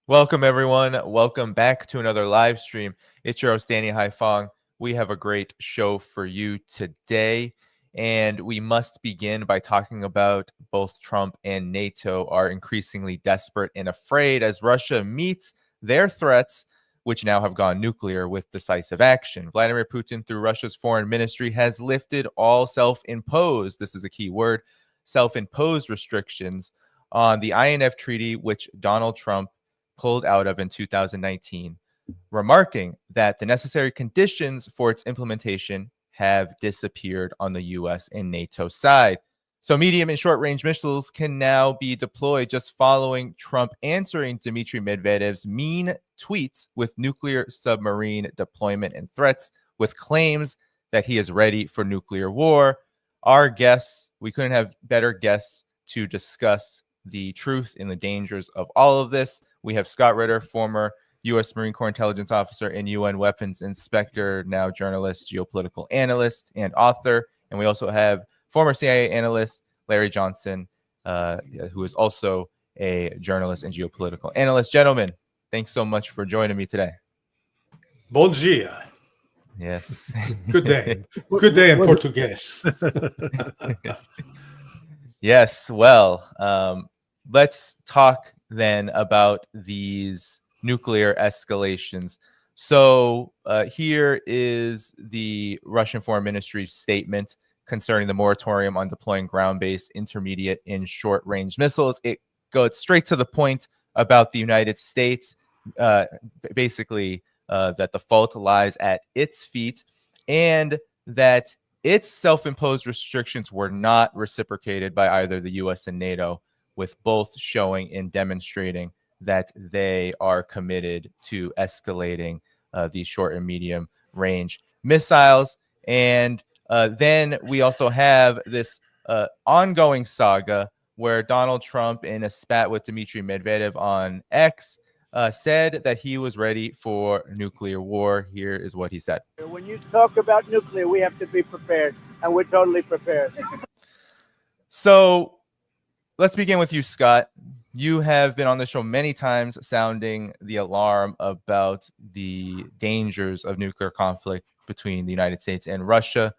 Welcome, everyone. Welcome back to another live stream. It's your host, Danny Haifong. We have a great show for you today, and we must begin by talking about both Trump and NATO are increasingly desperate and afraid as Russia meets their threats, which now have gone nuclear, with decisive action. Vladimir Putin, through Russia's foreign ministry, has lifted all self-imposed, this is a key word, self-imposed restrictions on the INF Treaty, which Donald Trump pulled out of in 2019, remarking that the necessary conditions for its implementation have disappeared on the US and NATO side. So medium and short range missiles can now be deployed just following Trump answering Dmitry Medvedev's mean tweets with nuclear submarine deployment and threats, with claims that he is ready for nuclear war. Our guests, we couldn't have better guests to discuss the truth and the dangers of all of this. We have Scott Ritter, former U.S. Marine Corps intelligence officer and UN weapons inspector, now journalist, geopolitical analyst, and author. And we also have former CIA analyst Larry Johnson, who is also a journalist and geopolitical analyst. Gentlemen, thanks so much for joining me today. Bom dia. Yes. Good day. Good day in Portuguese. Yes. Well, let's talk then about these nuclear escalations. So here is the Russian Foreign Ministry's statement concerning the moratorium on deploying ground-based intermediate and short-range missiles. It goes straight to the point about the United States, basically that the fault lies at its feet, and that its self-imposed restrictions were not reciprocated by either the U.S. and NATO, with both showing and demonstrating that they are committed to escalating these short and medium range missiles. And then we also have this ongoing saga where Donald Trump, in a spat with Dmitry Medvedev on X, said that he was ready for nuclear war. Here is what he said. When you talk about nuclear, we have to be prepared, and we're totally prepared. So let's begin with you, Scott. You have been on the show many times sounding the alarm about the dangers of nuclear conflict between the United States and Russia.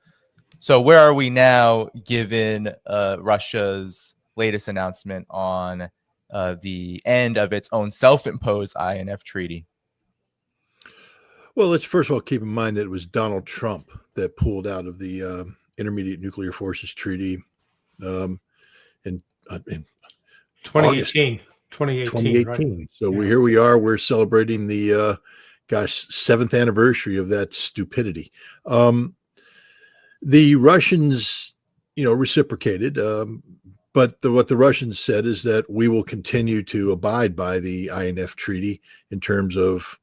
So where are we now, given Russia's latest announcement on the end of its own self-imposed INF treaty? Well, let's first of all keep in mind that it was Donald Trump that pulled out of the Intermediate Nuclear Forces Treaty in 2018. 2018. Right? So here we are. We're celebrating the, 7th anniversary of that stupidity. The Russians, reciprocated. But what the Russians said is that we will continue to abide by the INF Treaty in terms of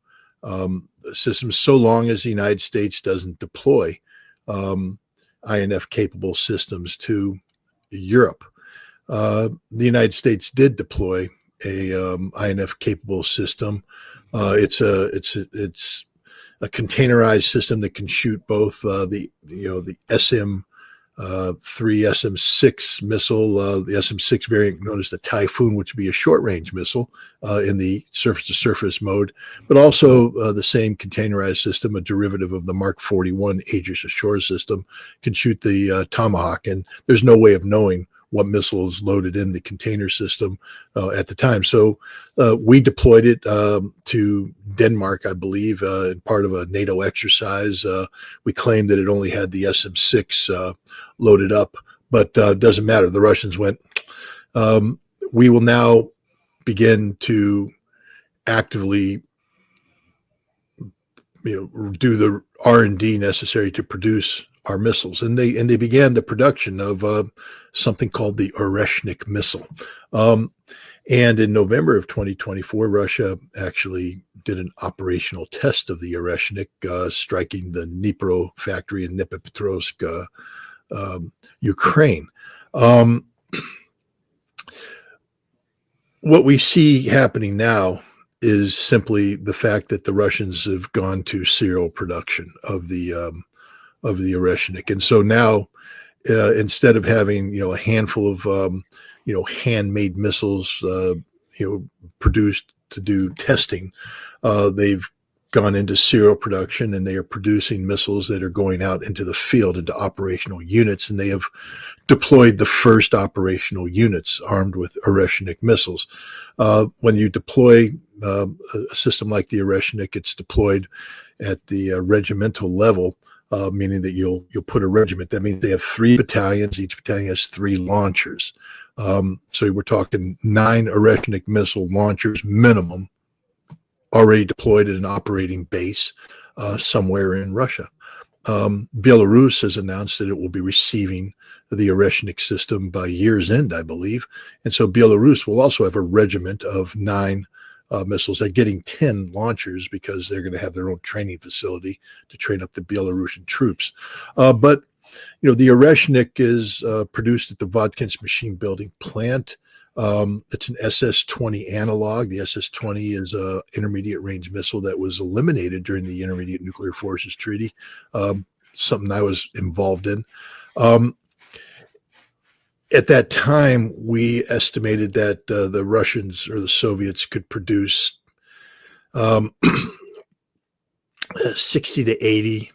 systems so long as the United States doesn't deploy INF-capable systems to Europe. The United States did deploy a INF-capable system. It's a containerized system that can shoot both the SM-3, SM-6 missile, the SM-6 variant known as the Typhoon, which would be a short-range missile in the surface-to-surface mode, but also the same containerized system, a derivative of the Mark 41 Aegis Ashore system, can shoot the Tomahawk, and there's no way of knowing what missile is loaded in the container system at the time. So we deployed it to Denmark, I believe, in part of a NATO exercise. We claimed that it only had the SM-6 loaded up, but it doesn't matter. The Russians went, we will now begin to actively do the R&D necessary to produce our missiles, and they began the production of something called the Oreshnik missile. And in November of 2024, Russia actually did an operational test of the Oreshnik, striking the Dnipro factory in Dnipropetrovsk, Ukraine. What we see happening now is simply the fact that the Russians have gone to serial production of the Oreshnik. And so now, instead of having, a handful of, handmade missiles, produced to do testing. They've gone into serial production, and they are producing missiles that are going out into the field, into operational units, and they have deployed the first operational units armed with Oreshnik missiles. When you deploy a system like the Oreshnik, it's deployed at the regimental level, meaning that you'll put a regiment. That means they have 3 battalions. Each battalion has 3 launchers. So we're talking 9 Oreshnik missile launchers minimum, already deployed at an operating base somewhere in Russia. Belarus has announced that it will be receiving the Oreshnik system by year's end, I believe. And so Belarus will also have a regiment of 9 missiles. They're getting 10 launchers because they're going to have their own training facility to train up the Belarusian troops. But the Oreshnik is produced at the Vodkinsk machine building plant. It's an SS-20 analog. The SS-20 is an intermediate range missile that was eliminated during the Intermediate Nuclear Forces Treaty, something I was involved in. At that time, we estimated that the Russians or the Soviets could produce 60 to 80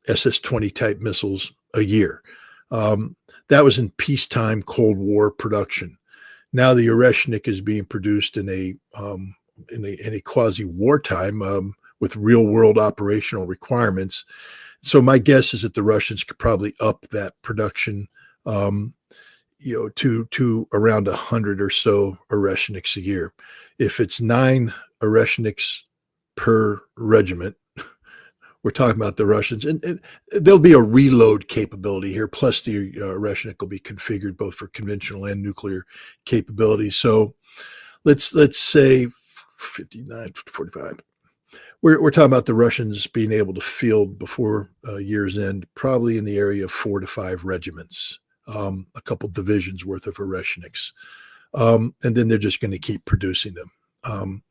SS-20 type missiles a year. That was in peacetime Cold War production. Now the Oreshnik is being produced in a quasi wartime with real world operational requirements. So my guess is that the Russians could probably up that production, to around 100 or so Oreshniks a year. If it's 9 Oreshniks per regiment, we're talking about the Russians, and there'll be a reload capability here. Plus, the Oreshnik will be configured both for conventional and nuclear capabilities. So, let's say 59, 45. We're talking about the Russians being able to field before year's end, probably in the area of 4 to 5 regiments, a couple divisions worth of Oreshniks, and then they're just going to keep producing them.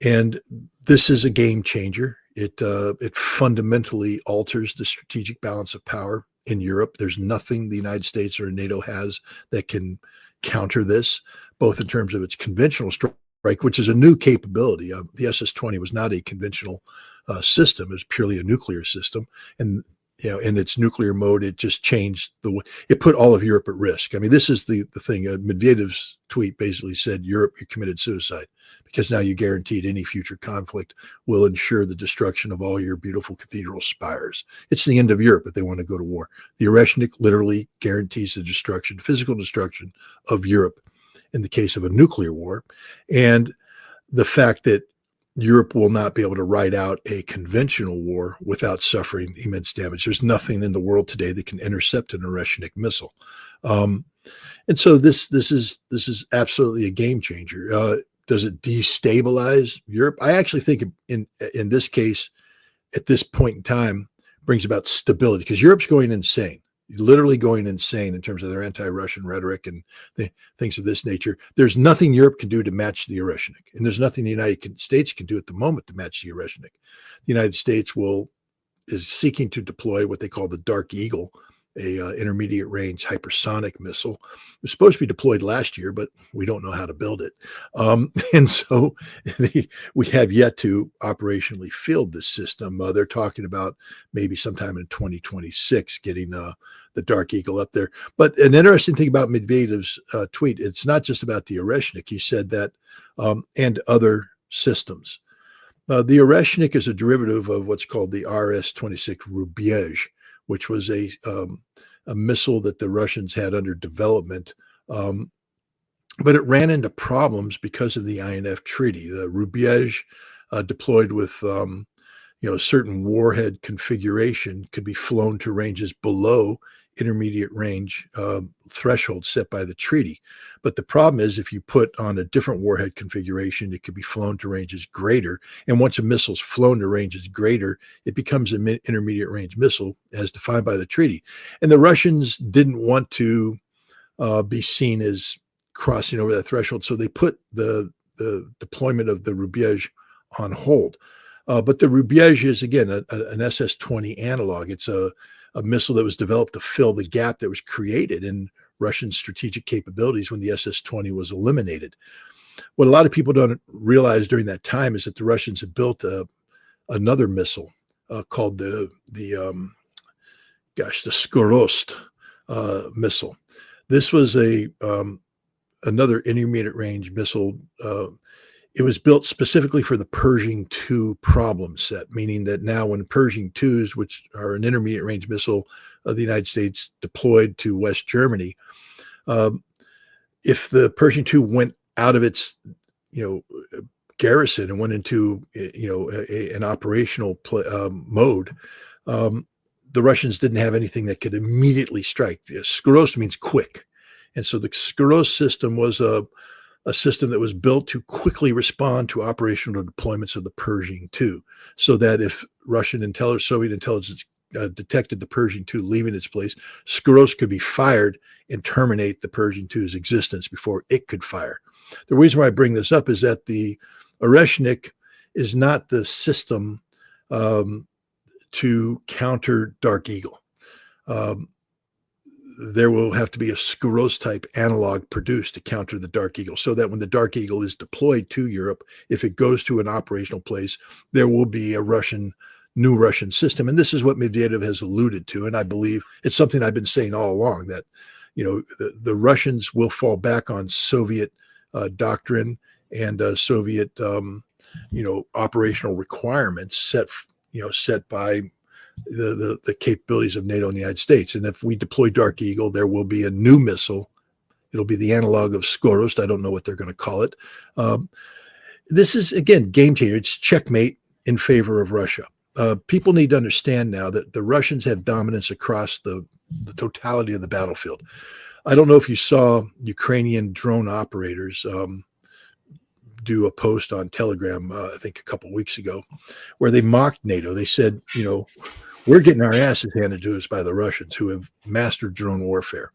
And this is a game changer. It fundamentally alters the strategic balance of power in Europe. There's nothing the United States or NATO has that can counter this, both in terms of its conventional strike, which is a new capability. The SS-20 was not a conventional system. It was purely a nuclear system. And in its nuclear mode, it just changed the way it put all of Europe at risk. I mean, this is the thing. Medvedev's tweet basically said, Europe, you committed suicide, because now you guaranteed any future conflict will ensure the destruction of all your beautiful cathedral spires. It's the end of Europe if they want to go to war. The Oreshnik literally guarantees the destruction, physical destruction of Europe in the case of a nuclear war. And the fact that Europe will not be able to ride out a conventional war without suffering immense damage. There's nothing in the world today that can intercept an Oreshnik missile. And so this is absolutely a game changer. Does it destabilize Europe? I actually think in this case, at this point in time, brings about stability, because Europe's going insane, literally going insane in terms of their anti-Russian rhetoric and things of this nature. There's nothing Europe can do to match the Oreshnik, and there's nothing the United States can do at the moment to match the Oreshnik. The United States is seeking to deploy what they call the Dark Eagle, a intermediate range hypersonic missile. It was supposed to be deployed last year, but we don't know how to build it. And so we have yet to operationally field this system. They're talking about maybe sometime in 2026 getting the Dark Eagle up there. But an interesting thing about Medvedev's tweet, it's not just about the Oreshnik. He said that, and other systems. The Oreshnik is a derivative of what's called the RS-26 Rubyezh, which was a missile that the Russians had under development, but it ran into problems because of the INF Treaty. The Rubyezh, deployed with certain warhead configuration, could be flown to ranges below intermediate range threshold set by the treaty. But the problem is, if you put on a different warhead configuration, it could be flown to ranges greater. And once a missile's flown to ranges greater, it becomes an intermediate range missile as defined by the treaty. And the Russians didn't want to be seen as crossing over that threshold, so they put the deployment of the Rubyezh on hold. But the Rubyezh is, again, an SS-20 analog. It's a missile that was developed to fill the gap that was created in Russian strategic capabilities when the SS-20 was eliminated. what a lot of people don't realize during that time is that the Russians had built another missile called the Skorost missile. This was another intermediate range missile. It was built specifically for the Pershing II problem set, meaning that now when Pershing IIs, which are an intermediate range missile of the United States, deployed to West Germany, if the Pershing II went out of its, garrison and went into, an operational mode, the Russians didn't have anything that could immediately strike. Skorost means quick. And so the Skorost system was a system that was built to quickly respond to operational deployments of the Pershing II, so that if Russian intelligence, Soviet intelligence detected the Pershing II leaving its place, Skorost could be fired and terminate the Pershing II's existence before it could fire. The reason why I bring this up is that the Oreshnik is not the system to counter Dark Eagle. There will have to be a Skorost type analog produced to counter the Dark Eagle, so that when the Dark Eagle is deployed to Europe, if it goes to an operational place, there will be a new Russian system. And this is what Medvedev has alluded to. And I believe it's something I've been saying all along, that, the Russians will fall back on Soviet doctrine and Soviet, operational requirements set by the capabilities of NATO and the United States. And if we deploy Dark Eagle, there will be a new missile. It'll be the analog of Skorost. I don't know what they're going to call it. This is, again, game changer. It's checkmate in favor of Russia. People need to understand now that the Russians have dominance across the totality of the battlefield. I don't know if you saw Ukrainian drone operators do a post on Telegram, I think a couple of weeks ago, where they mocked NATO. They said, we're getting our asses handed to us by the Russians, who have mastered drone warfare.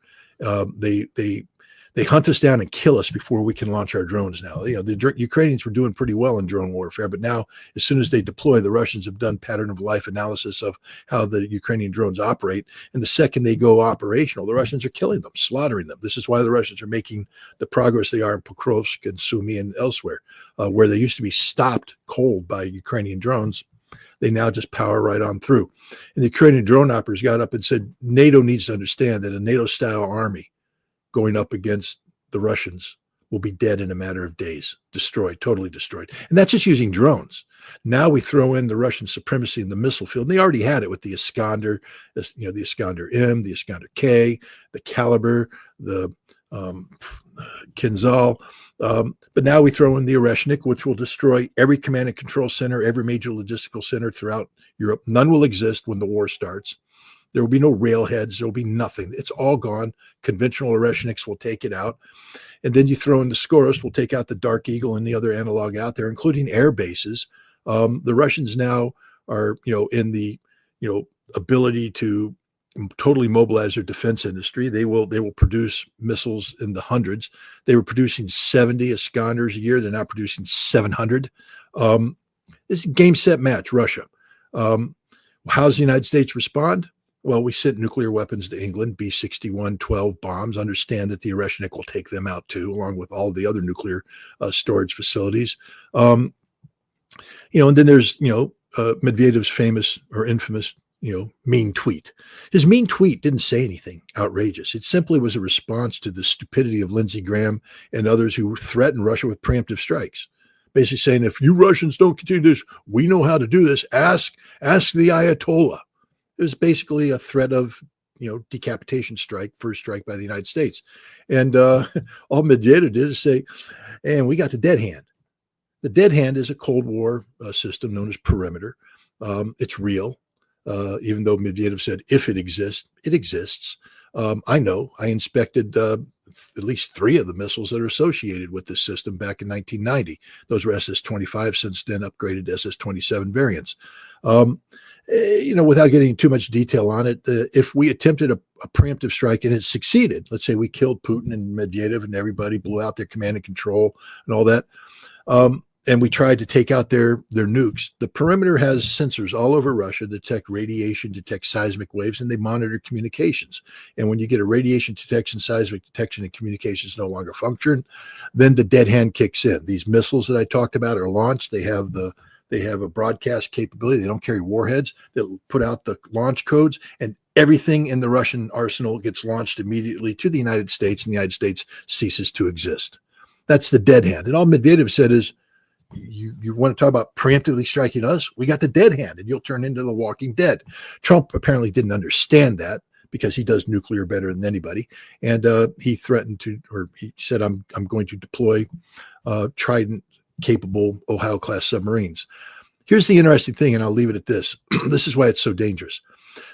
They hunt us down and kill us before we can launch our drones now. The Ukrainians were doing pretty well in drone warfare, but now as soon as they deploy, the Russians have done pattern of life analysis of how the Ukrainian drones operate. And the second they go operational, the Russians are killing them, slaughtering them. This is why the Russians are making the progress they are in Pokrovsk and Sumy and elsewhere, where they used to be stopped cold by Ukrainian drones. They now just power right on through. And the Ukrainian drone operators got up and said, NATO needs to understand that a NATO-style army going up against the Russians will be dead in a matter of days, destroyed, totally destroyed. And that's just using drones. Now we throw in the Russian supremacy in the missile field. And they already had it with the Iskander, the Iskander-M, the Iskander-K, the Caliber, the Kinzhal. But now we throw in the Oreshnik, which will destroy every command and control center, every major logistical center throughout Europe. None will exist when the war starts. There will be no railheads. There will be nothing. It's all gone. Conventional Oreshniks will take it out. And then you throw in the Skorost, will take out the Dark Eagle and the other analog out there, including air bases. The Russians now are, in the, ability to totally mobilize their defense industry. They will produce missiles in the hundreds. They were producing 70 Iskanders a year. They're now producing 700. This is game, set, match, Russia. How does the United States respond? Well, we sent nuclear weapons to England, B-61-12 bombs, understand that the Oreshnik will take them out too, along with all the other nuclear storage facilities. And then there's, Medvedev's famous or infamous, mean tweet. His mean tweet didn't say anything outrageous. It simply was a response to the stupidity of Lindsey Graham and others who threatened Russia with preemptive strikes. Basically saying, if you Russians don't continue this, we know how to do this. Ask the Ayatollah. It was basically a threat of, decapitation strike, first strike by the United States. And all Medvedev did is say, and we got the dead hand. The dead hand is a Cold War system known as perimeter. It's real, even though Medvedev said, if it exists, it exists. I know. I inspected at least 3 of the missiles that are associated with this system back in 1990. Those were SS-25, since then upgraded to SS-27 variants. Without getting too much detail on it, if we attempted a preemptive strike and it succeeded, let's say we killed Putin and Medvedev and everybody, blew out their command and control and all that, and we tried to take out their nukes. The perimeter has sensors all over Russia, detect radiation, detect seismic waves, and they monitor communications. And when you get a radiation detection, seismic detection, and communications no longer function, then the dead hand kicks in. These missiles that I talked about are launched. They have a broadcast capability. They don't carry warheads. They'll put out the launch codes, and everything in the Russian arsenal gets launched immediately to the United States, and the United States ceases to exist. That's the dead hand. And all Medvedev said is, you want to talk about preemptively striking us? We got the dead hand, and you'll turn into the walking dead. Trump apparently didn't understand that because he does nuclear better than anybody. And he threatened to, or he said, I'm going to deploy Trident-capable Ohio-class submarines. Here's the interesting thing, and I'll leave it at this. This is why it's so dangerous.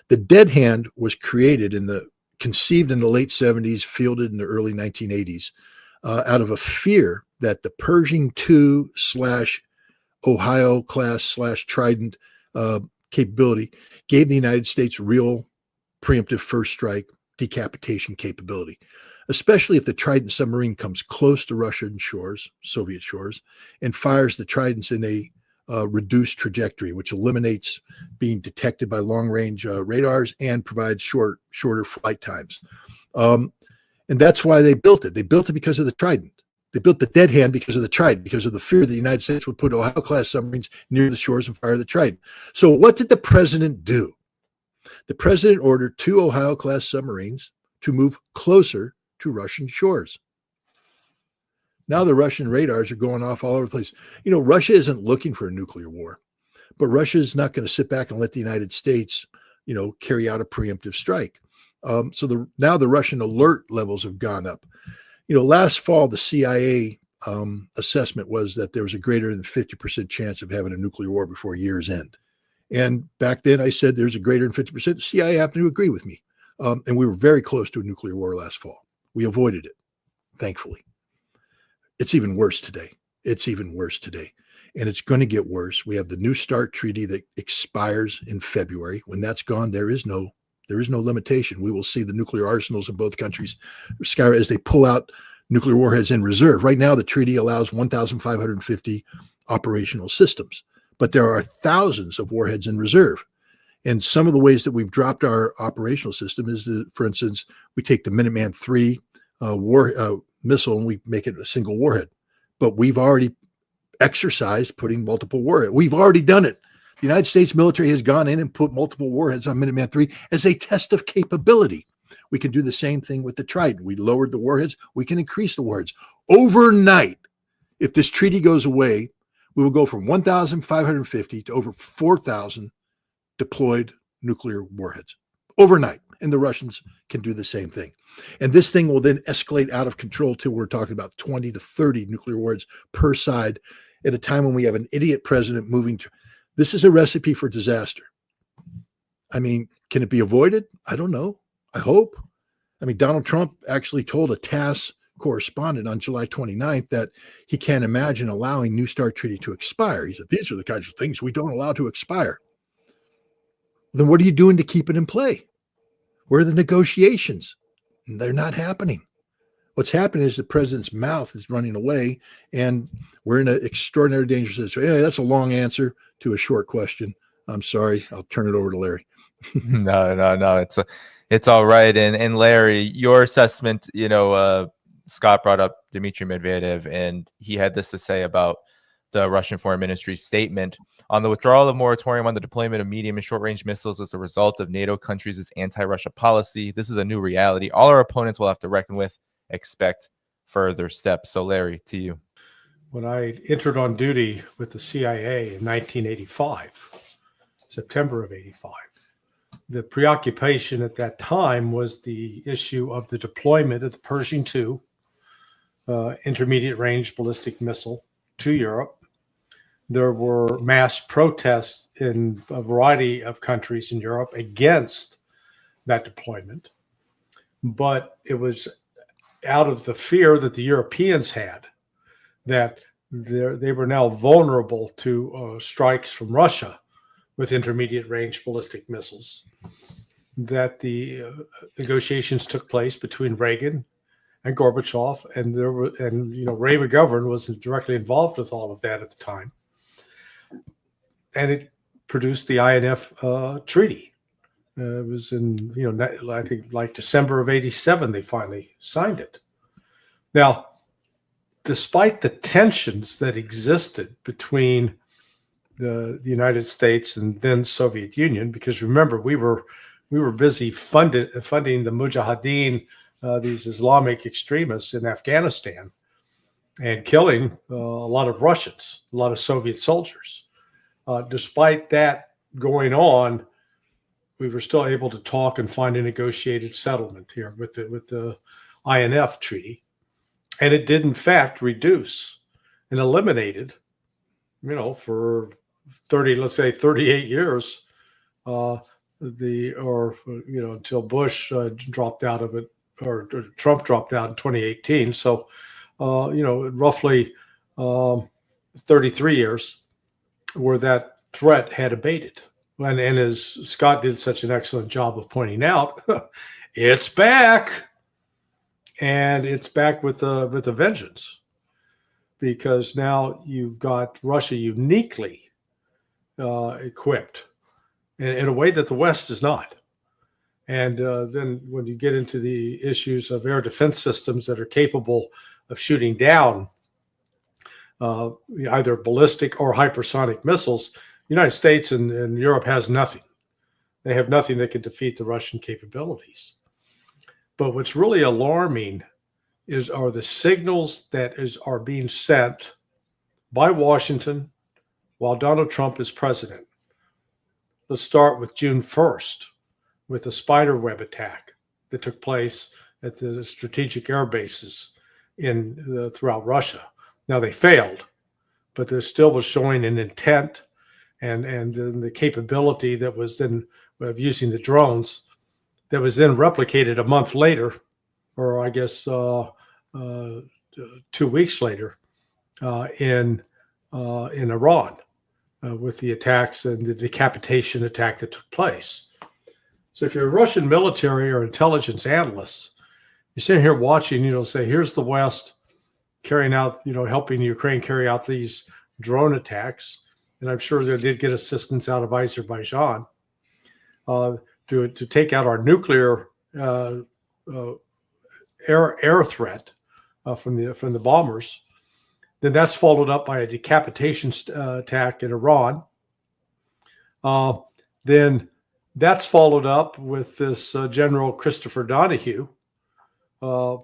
The dead hand was conceived in the late 70s, fielded in the early 1980s, out of a fear that the Pershing II / Ohio class / Trident capability gave the United States real preemptive first strike decapitation capability, especially if the Trident submarine comes close to Russian shores, Soviet shores, and fires the Tridents in a reduced trajectory, which eliminates being detected by long-range radars and provides shorter flight times. And that's why they built it. They built it because of the Trident. They built the dead hand because of the Trident, because of the fear the United States would put Ohio-class submarines near the shores and fire the Trident. So what did the president do? The president ordered 2 Ohio-class submarines to move closer to Russian shores. Now the Russian radars are going off all over the place. You know, Russia isn't looking for a nuclear war, but Russia is not going to sit back and let the United States, carry out a preemptive strike. Now the Russian alert levels have gone up. Last fall, the CIA assessment was that there was a greater than 50% chance of having a nuclear war before year's end. And back then I said there's a greater than 50%. The CIA happened to agree with me. And we were very close to a nuclear war last fall. We avoided it, thankfully. It's even worse today. And it's going to get worse. We have the New START treaty that expires in February. When that's gone, there is no limitation. We will see the nuclear arsenals of both countries skyrocket as they pull out nuclear warheads in reserve. Right now, the treaty allows 1,550 operational systems, but there are thousands of warheads in reserve. And some of the ways that we've dropped our operational system is that, for instance, we take the Minuteman III missile and we make it a single warhead. But we've already exercised putting multiple warheads. We've already done it. The United States military has gone in and put multiple warheads on Minuteman III as a test of capability. We can do the same thing with the Trident. We lowered the warheads. We can increase the warheads. Overnight, if this treaty goes away, we will go from 1,550 to over 4,000 deployed nuclear warheads overnight. And the Russians can do the same thing. And this thing will then escalate out of control till we're talking about 20 to 30 nuclear warheads per side at a time when we have an idiot president moving to. This is a recipe for disaster. I mean, can it be avoided? I don't know. I hope. I mean, Donald Trump actually told a TASS correspondent on July 29th that he can't imagine allowing New START treaty to expire. He said, these are the kinds of things we don't allow to expire. Then what are you doing to keep it in play? Where are the negotiations? They're not happening. What's happening is the president's mouth is running away, and we're in an extraordinary dangerous situation. Anyway, that's a long answer to a short question. I'm sorry. I'll turn it over to Larry. No. It's all right. And Larry, your assessment, Scott brought up Dmitry Medvedev, and he had this to say about the Russian Foreign Ministry's statement on the withdrawal of moratorium on the deployment of medium and short-range missiles as a result of NATO countries' anti-Russia policy. This is a new reality. All our opponents will have to reckon with. Expect further steps. So, Larry, to you. When I entered on duty with the CIA in 1985, September of 85, the preoccupation at that time was the issue of the deployment of the Pershing II intermediate range ballistic missile to Europe. There were mass protests in a variety of countries in Europe against that deployment, but it was out of the fear that the Europeans had that they were now vulnerable to strikes from Russia with intermediate range ballistic missiles, that the negotiations took place between Reagan and Gorbachev, and Ray McGovern was directly involved with all of that at the time, and it produced the INF treaty. It was in I think like December of '87 they finally signed it. Now, despite the tensions that existed between the United States and then Soviet Union, because remember we were busy funding the Mujahideen, these Islamic extremists in Afghanistan, and killing a lot of Russians, a lot of Soviet soldiers. Despite that going on, we were still able to talk and find a negotiated settlement here with the INF treaty, and it did in fact reduce and eliminated, for 38 years, until Bush dropped out of it, or Trump dropped out in 2018. So, roughly 33 years where that threat had abated. And as Scott did such an excellent job of pointing out, it's back, and it's back with a vengeance, because now you've got Russia uniquely equipped in a way that the West is not. And then when you get into the issues of air defense systems that are capable of shooting down either ballistic or hypersonic missiles, the United States and Europe has nothing. They have nothing that can defeat the Russian capabilities. But what's really alarming are the signals that are being sent by Washington while Donald Trump is president. Let's start with June 1st with the spiderweb attack that took place at the strategic air bases throughout Russia. Now they failed, but there still was showing an intent and the capability that was then of using the drones that was then replicated a month later, or I guess 2 weeks later, in Iran with the attacks and the decapitation attack that took place. So if you're a Russian military or intelligence analyst, you're sitting here watching, say, here's the West carrying out, helping Ukraine carry out these drone attacks. And I'm sure they did get assistance out of Azerbaijan to take out our nuclear air threat from the bombers. Then that's followed up by a decapitation attack in Iran. Then that's followed up with this General Christopher Donahue,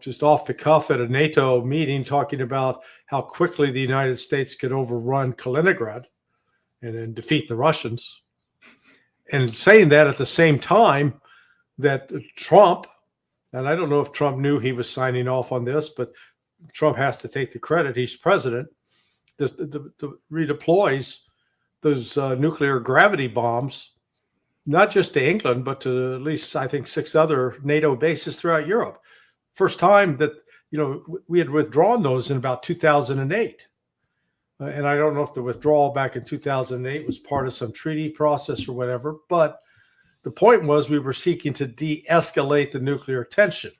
just off the cuff at a NATO meeting, talking about how quickly the United States could overrun Kaliningrad and defeat the Russians. And saying that at the same time that Trump, and I don't know if Trump knew he was signing off on this, but Trump has to take the credit. He's president. Redeploys those nuclear gravity bombs, not just to England, but to at least, I think, 6 other NATO bases throughout Europe. First time that, we had withdrawn those in about 2008. And I don't know if the withdrawal back in 2008 was part of some treaty process or whatever, but the point was we were seeking to de-escalate the nuclear tension.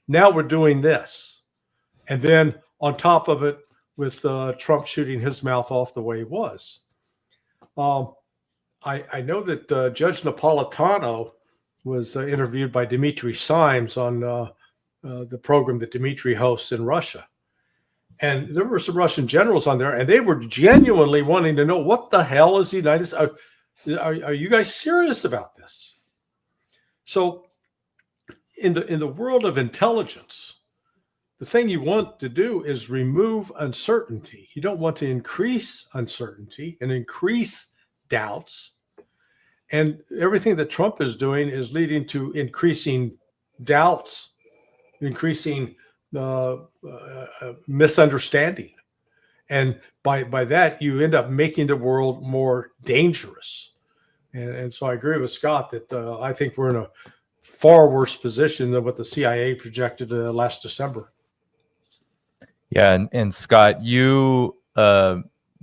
Now we're doing this. And then on top of it, with Trump shooting his mouth off the way he was. I know that Judge Napolitano was interviewed by Dimitri Simes on the program that Dimitri hosts in Russia. And there were some Russian generals on there, and they were genuinely wanting to know, what the hell is the United States? Are you guys serious about this? So in the world of intelligence, the thing you want to do is remove uncertainty. You don't want to increase uncertainty and increase doubts. And everything that Trump is doing is leading to increasing doubts, increasing misunderstanding. And by that, you end up making the world more dangerous. And so I agree with Scott that I think we're in a far worse position than what the CIA projected last December. Yeah, and Scott, you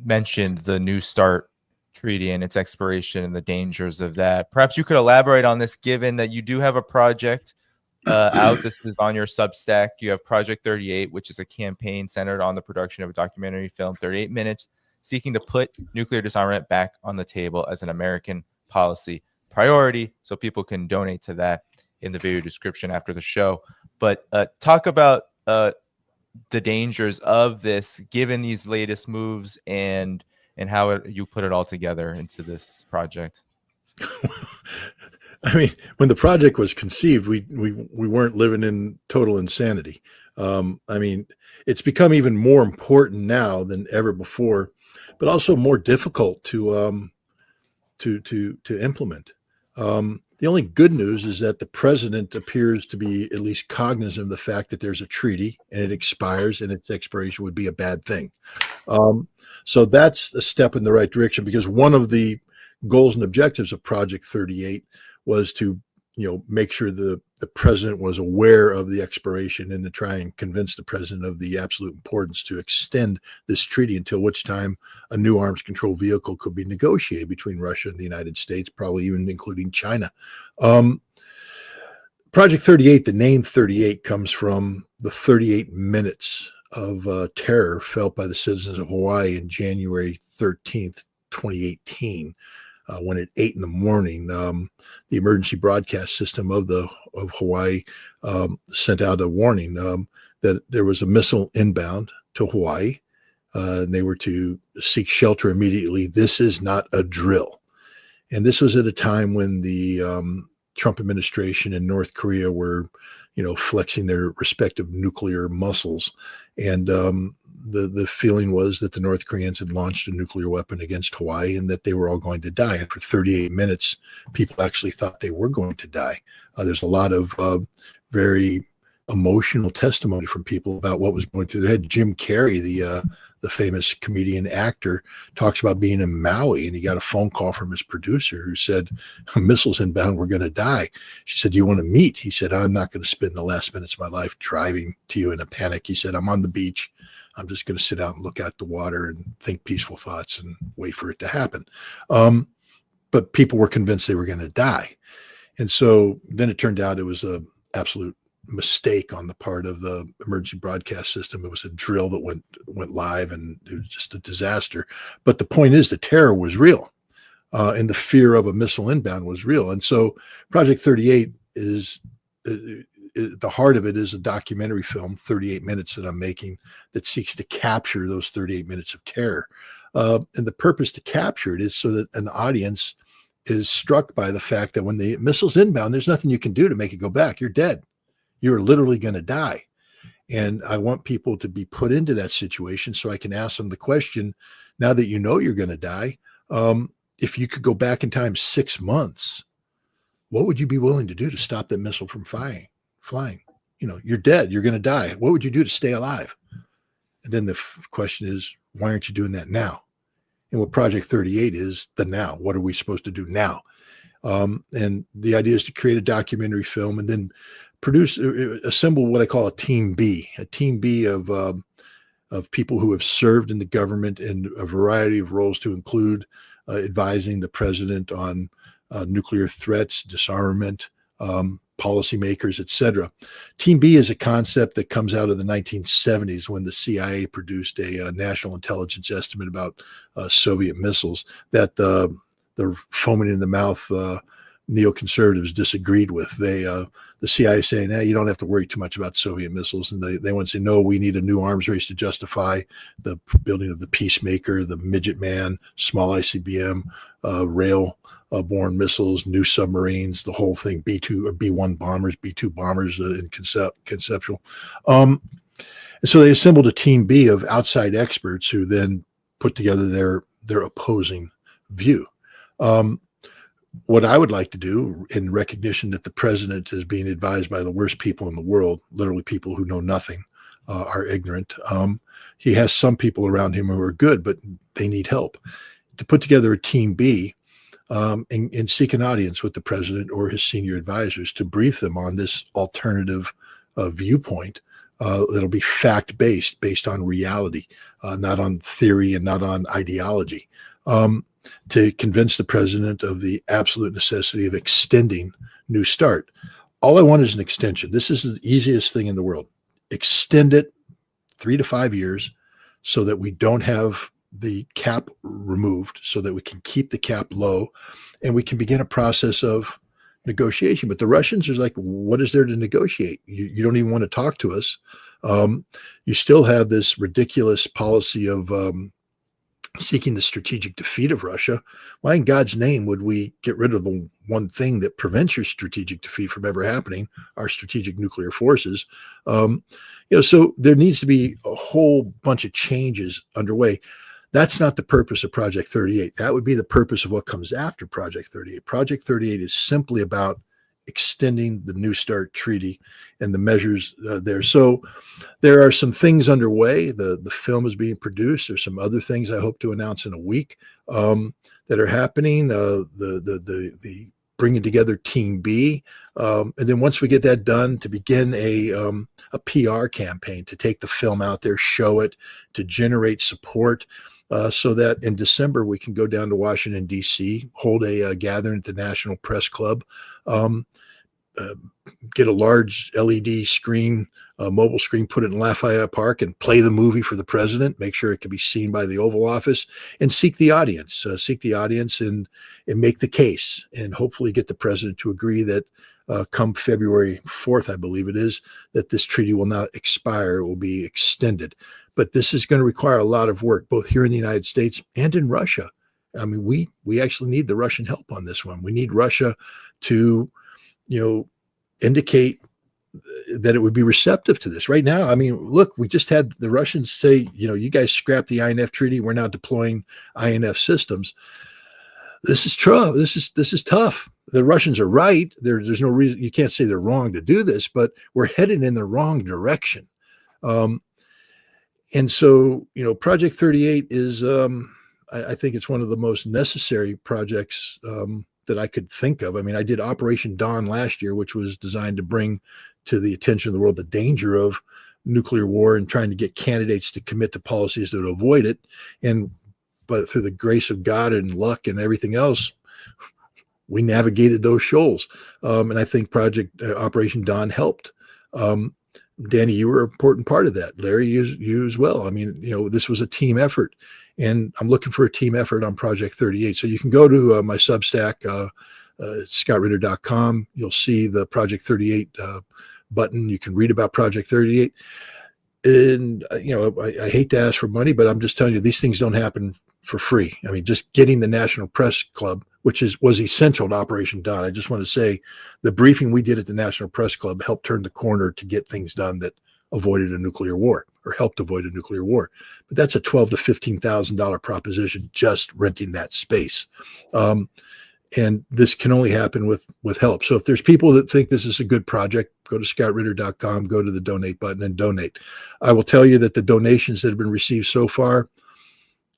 mentioned the New START treaty and its expiration and the dangers of that. Perhaps you could elaborate on this, given that you do have a project out. This is on your Substack. You have Project 38, which is a campaign centered on the production of a documentary film, 38 minutes, seeking to put nuclear disarmament back on the table as an American policy priority. So people can donate to that in the video description after the show. But talk about the dangers of this, given these latest moves, and how you put it all together into this project. I mean, when the project was conceived, we weren't living in total insanity. I mean, it's become even more important now than ever before, but also more difficult to implement. The only good news is that the president appears to be at least cognizant of the fact that there's a treaty and it expires, and its expiration would be a bad thing. So that's a step in the right direction, because one of the goals and objectives of Project 38 was to, make sure the president was aware of the expiration and to try and convince the president of the absolute importance to extend this treaty, until which time a new arms control vehicle could be negotiated between Russia and the United States, probably even including China. Project 38, the name 38 comes from the 38 minutes of terror felt by the citizens of Hawaii in January 13th, 2018. When at 8 a.m, the emergency broadcast system of Hawaii sent out a warning that there was a missile inbound to Hawaii, and they were to seek shelter immediately. This is not a drill. And this was at a time when the Trump administration and North Korea were, flexing their respective nuclear muscles. And the feeling was that the North Koreans had launched a nuclear weapon against Hawaii and that they were all going to die. And for 38 minutes, people actually thought they were going to die. There's a lot of very emotional testimony from people about what was going through their head. Jim Carrey, the famous comedian actor, talks about being in Maui, and he got a phone call from his producer who said, missiles inbound, we're going to die. She said, do you want to meet? He said, I'm not going to spend the last minutes of my life driving to you in a panic. He said, I'm on the beach. I'm just going to sit out and look out the water and think peaceful thoughts and wait for it to happen. But people were convinced they were going to die. And so then it turned out it was an absolute mistake on the part of the emergency broadcast system. It was a drill that went live, and it was just a disaster. But the point is, the terror was real, and the fear of a missile inbound was real. And so Project 38 is the heart of it is a documentary film, 38 minutes, that I'm making, that seeks to capture those 38 minutes of terror. And the purpose to capture it is so that an audience is struck by the fact that when the missile's inbound, there's nothing you can do to make it go back. You're dead. You're literally going to die. And I want people to be put into that situation so I can ask them the question, now that you know you're going to die, if you could go back in time 6 months, what would you be willing to do to stop that missile from flying? You're dead. You're going to die. What would you do to stay alive? And then the question is, why aren't you doing that now? And what Project 38 is, the now. What are we supposed to do now? And the idea is to create a documentary film and then assemble what I call a team B of people who have served in the government in a variety of roles, to include advising the president on nuclear threats, disarmament, policymakers, etc. Team B is a concept that comes out of the 1970s, when the CIA produced a national intelligence estimate about Soviet missiles that the foaming in the mouth neoconservatives disagreed with. The CIA saying, you don't have to worry too much about Soviet missiles. And they want to say, no, we need a new arms race to justify the building of the Peacemaker, the Midget Man, small ICBM, rail-borne missiles, new submarines, the whole thing, B-2 or B-1 bombers, B-2 bombers in conceptual. And so they assembled a team B of outside experts who then put together their opposing view. What I would like to do, in recognition that the president is being advised by the worst people in the world, literally people who know nothing, are ignorant. He has some people around him who are good, but they need help. To put together a team B and seek an audience with the president or his senior advisors to brief them on this alternative viewpoint that'll be fact-based, based on reality, not on theory and not on ideology. To convince the president of the absolute necessity of extending New START. all I want is an extension. This is the easiest thing in the world. Extend it 3 to 5 years so that we don't have the cap removed, so that we can keep the cap low and we can begin a process of negotiation. But the Russians are like, what is there to negotiate? You don't even want to talk to us. You still have this ridiculous policy of seeking the strategic defeat of Russia. Why in God's name would we get rid of the one thing that prevents your strategic defeat from ever happening, our strategic nuclear forces? So there needs to be a whole bunch of changes underway. That's not the purpose of Project 38. That would be the purpose of what comes after Project 38. Project 38 is simply about extending the New START treaty and the measures there. So there are some things underway. The film is being produced. There's some other things I hope to announce in a week that are happening. The bringing together Team B, and then once we get that done, to begin a PR campaign to take the film out there, show it, to generate support. So that in December we can go down to Washington, D.C., hold a gathering at the National Press Club, get a large LED screen, mobile screen, put it in Lafayette Park and play the movie for the president, make sure it can be seen by the Oval Office, and seek the audience and make the case, and hopefully get the president to agree that come February 4th, I believe it is, that this treaty will not expire, it will be extended. But this is going to require a lot of work, both here in the United States and in Russia. I mean, we actually need the Russian help on this one. We need Russia to, indicate that it would be receptive to this. Right now, I mean, look, we just had the Russians say, you guys scrap the INF treaty. We're now deploying INF systems. This is tough. This is tough. The Russians are right. There's no reason, you can't say they're wrong to do this, but we're headed in the wrong direction. And so, Project 38 is, I think it's one of the most necessary projects that I could think of. I mean, I did Operation Dawn last year, which was designed to bring to the attention of the world the danger of nuclear war and trying to get candidates to commit to policies that avoid it. But through the grace of God and luck and everything else, we navigated those shoals. And I think Operation Dawn helped. Danny, you were an important part of that. Larry, you as well. I mean, this was a team effort, and I'm looking for a team effort on Project 38. So you can go to my Substack, scottritter.com. You'll see the Project 38 button. You can read about Project 38. And, I hate to ask for money, but I'm just telling you, these things don't happen for free. I mean, just getting the National Press Club, which was essential to Operation Dawn. I just want to say the briefing we did at the National Press Club helped turn the corner to get things done that avoided a nuclear war, or helped avoid a nuclear war. But that's a $12,000 to $15,000 proposition, just renting that space. And this can only happen with help. So if there's people that think this is a good project, go to scottritter.com, go to the donate button and donate. I will tell you that the donations that have been received so far,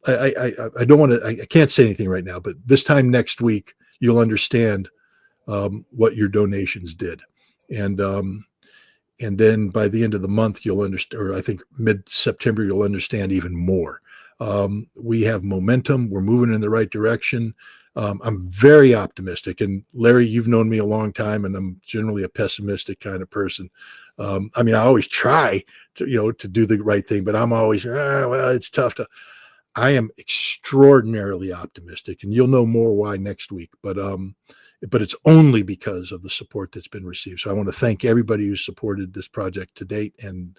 I don't want to, I can't say anything right now, but this time next week, you'll understand what your donations did. And then by the end of the month, you'll understand, or I think mid-September, you'll understand even more. We have momentum. We're moving in the right direction. I'm very optimistic. And Larry, you've known me a long time, and I'm generally a pessimistic kind of person. I mean, I always try to do the right thing, but I'm always, well, it's tough to. I am extraordinarily optimistic, and you'll know more why next week. But it's only because of the support that's been received. So I want to thank everybody who supported this project to date, and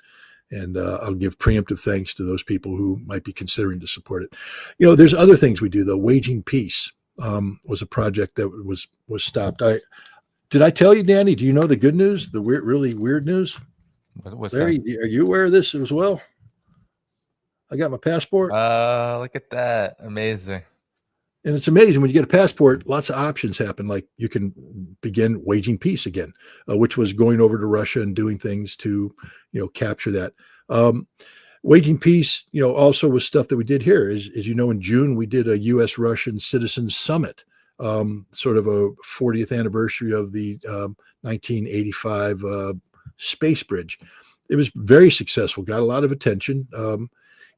I'll give preemptive thanks to those people who might be considering to support it. There's other things we do though. Waging Peace was a project that was stopped. Did I tell you, Danny? Do you know the good news? The really weird news? What's Larry, that? are you aware of this as well? I got my passport. Look at that. Amazing. And it's amazing when you get a passport, lots of options happen. Like you can begin waging peace again, which was going over to Russia and doing things to, capture that. Waging peace, also was stuff that we did here. As in June, we did a U.S. Russian Citizens Summit, sort of a 40th anniversary of the 1985 space bridge. It was very successful, got a lot of attention.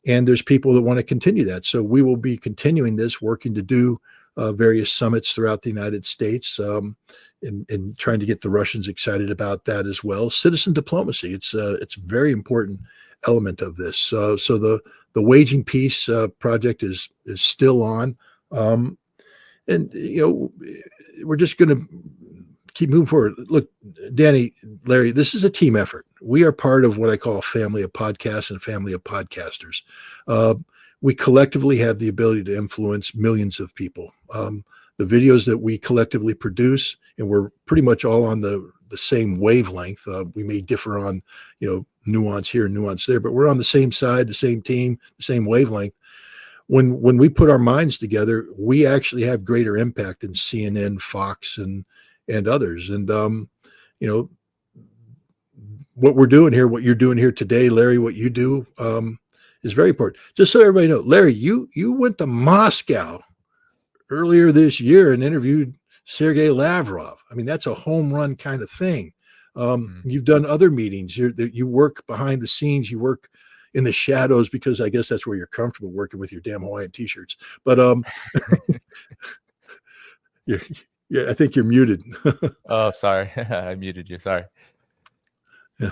And there's people that want to continue that. So we will be continuing this, working to do various summits throughout the United States, and trying to get the Russians excited about that as well. Citizen diplomacy, it's a very important element of this. So the waging peace project is still on, and we're just going to keep moving forward. Look, Danny, Larry, this is a team effort. We are part of what I call a family of podcasts and a family of podcasters. We collectively have the ability to influence millions of people. The videos that we collectively produce, and we're pretty much all on the same wavelength. We may differ on, nuance here and nuance there, but we're on the same side, the same team, the same wavelength. When we put our minds together, we actually have greater impact than CNN, Fox, and others. And what we're doing here, what you're doing here today, Larry, what you do is very important. Just so everybody knows, Larry, you went to Moscow earlier this year and interviewed Sergei Lavrov. I mean, that's a home run kind of thing. You've done other meetings. You work behind the scenes. You work in the shadows, because I guess that's where you're comfortable, working with your damn Hawaiian t-shirts. But yeah, I think you're muted. Oh, sorry. I muted you. Sorry. Yeah.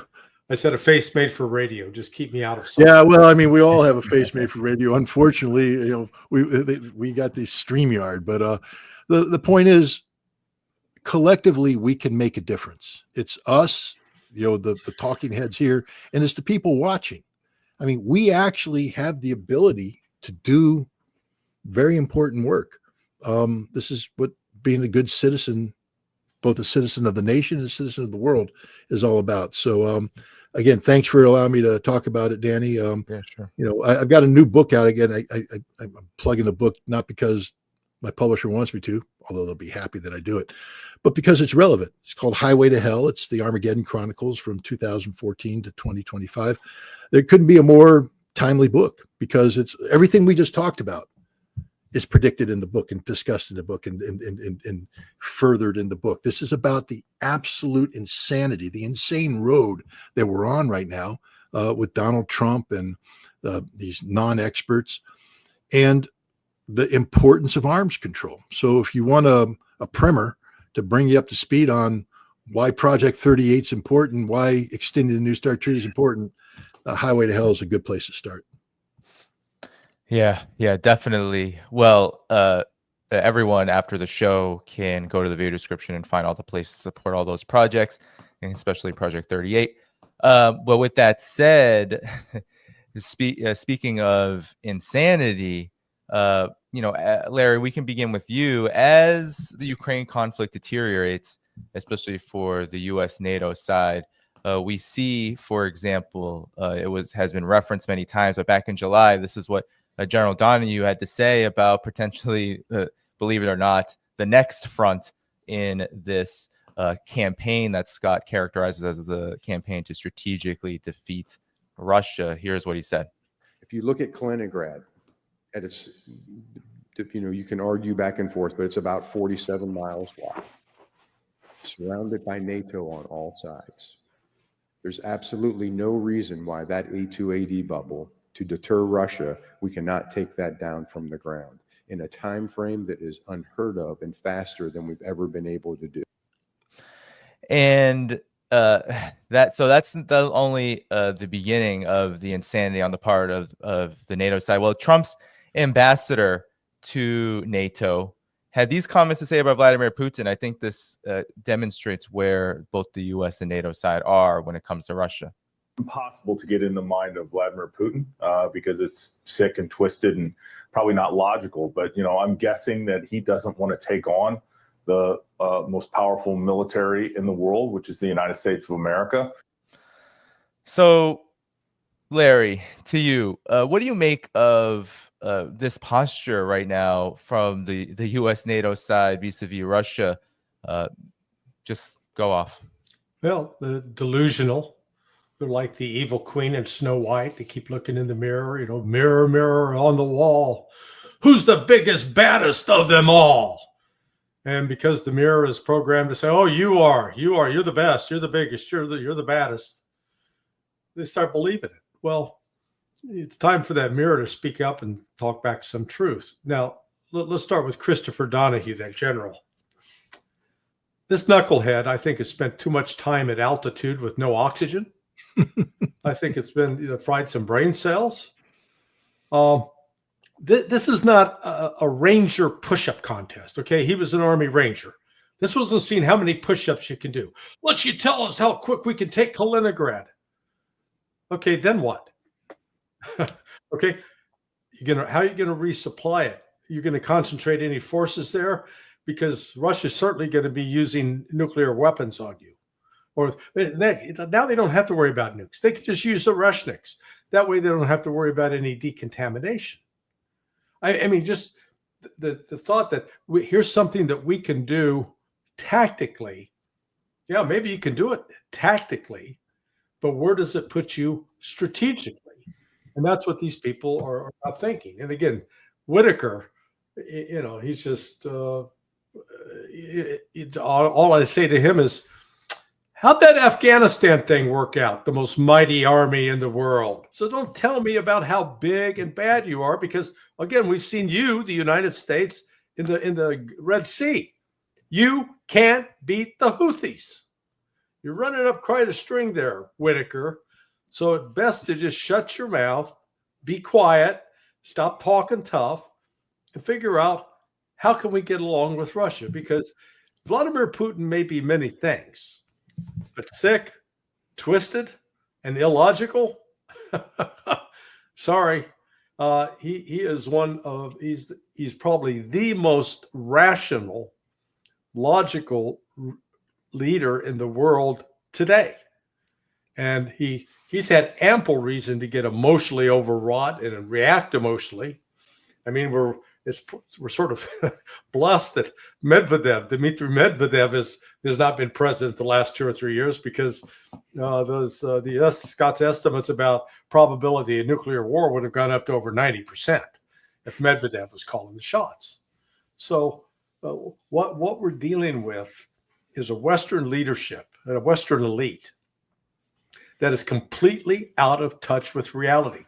I said a face made for radio. Just keep me out of sight. Yeah, well, I mean, we all have a face made for radio. Unfortunately, we got this StreamYard, but the point is, collectively we can make a difference. It's us, the talking heads here, and it's the people watching. I mean, we actually have the ability to do very important work. This is what being a good citizen, both a citizen of the nation and a citizen of the world, is all about. So again, thanks for allowing me to talk about it, Danny. Yeah, sure. I've got a new book out again. I'm plugging the book, not because my publisher wants me to, although they'll be happy that I do it, but because it's relevant. It's called Highway to Hell. It's the Armageddon Chronicles from 2014 to 2025. There couldn't be a more timely book, because it's everything we just talked about is predicted in the book and discussed in the book and furthered in the book. This is about the absolute insanity, the insane road that we're on right now with Donald Trump and these non-experts, and the importance of arms control. So if you want a primer to bring you up to speed on why Project 38 is important, why extending the New START Treaty is important, Highway to Hell is a good place to start. Yeah, definitely. Well, everyone after the show can go to the video description and find all the places to support all those projects, and especially Project 38. But with that said, speaking of insanity, Larry, we can begin with you. As the Ukraine conflict deteriorates, especially for the U.S. NATO side, we see, for example, has been referenced many times, but back in July, this is what General Donahue had to say about potentially, believe it or not, the next front in this campaign that Scott characterizes as the campaign to strategically defeat Russia. Here's what he said. If you look at Kaliningrad, and it's, you can argue back and forth, but it's about 47 miles wide, surrounded by NATO on all sides. There's absolutely no reason why that A2AD bubble, to deter Russia, we cannot take that down from the ground in a time frame that is unheard of and faster than we've ever been able to do. And that's only the beginning of the insanity on the part of the NATO side. Well, Trump's ambassador to NATO had these comments to say about Vladimir Putin. I think this demonstrates where both the U.S. and NATO side are when it comes to Russia. Impossible to get in the mind of Vladimir Putin because it's sick and twisted and probably not logical. But, I'm guessing that he doesn't want to take on the most powerful military in the world, which is the United States of America. So, Larry, to you, what do you make of this posture right now from the U.S. NATO side vis-a-vis Russia? Just go off. Well, delusional. They're like the evil queen in Snow White. They keep looking in the mirror, mirror, mirror on the wall. Who's the biggest, baddest of them all? And because the mirror is programmed to say, oh, you're the best, you're the biggest, you're the baddest, they start believing it. Well, it's time for that mirror to speak up and talk back some truth. Now, let's start with Christopher Donahue, that general. This knucklehead, I think, has spent too much time at altitude with no oxygen. I think it's been fried some brain cells. This is not a ranger push-up contest, okay? He was an Army Ranger. This wasn't seeing how many push-ups you can do. Let's you tell us how quick we can take Kaliningrad. Okay, then what? Okay, how are you gonna resupply it? You're gonna concentrate any forces there? Because Russia's certainly going to be using nuclear weapons on you. Or now they don't have to worry about nukes. They can just use the Rushniks. That way they don't have to worry about any decontamination. I mean, just the thought that here's something that we can do tactically. Yeah, maybe you can do it tactically, but where does it put you strategically? And that's what these people are not thinking. And again, Whitaker, he's just... all I say to him is, how'd that Afghanistan thing work out? The most mighty army in the world. So don't tell me about how big and bad you are, because again, we've seen you, the United States, in the Red Sea. You can't beat the Houthis. You're running up quite a string there, Whitaker. So it's best to just shut your mouth, be quiet, stop talking tough, and figure out, how can we get along with Russia? Because Vladimir Putin may be many things, but sick, twisted, and illogical. Sorry, he is he's probably the most rational, logical leader in the world today, and he's had ample reason to get emotionally overwrought and react emotionally. I mean, we're sort of blessed that Dmitry Medvedev has not been president the last 2 or 3 years, because the Scott's estimates about probability of nuclear war would have gone up to over 90% if Medvedev was calling the shots. So what we're dealing with is a Western leadership and a Western elite that is completely out of touch with reality.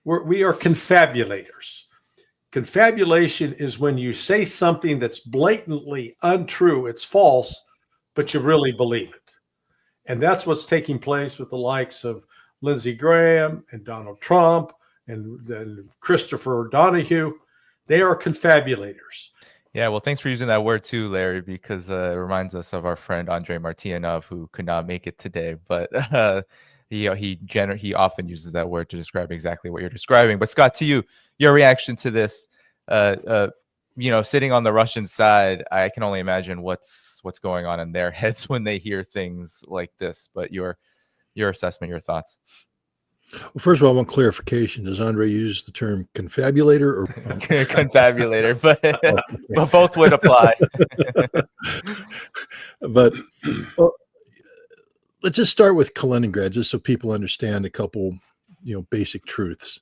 We are confabulators. Confabulation is when you say something that's blatantly untrue, it's false, but you really believe it. And that's what's taking place with the likes of Lindsey Graham and Donald Trump and Christopher Donahue. They are confabulators. Yeah, well, thanks for using that word too, Larry, because it reminds us of our friend Andrei Martyanov, who could not make it today, but he often uses that word to describe exactly what you're describing. But Scott, to you, your reaction to this, sitting on the Russian side, I can only imagine what's going on in their heads when they hear things like this. But your assessment, your thoughts. Well, first of all, I want clarification. Does Andre use the term confabulator or confabulator? But both would apply. But let's just start with Kaliningrad, just so people understand a couple, basic truths.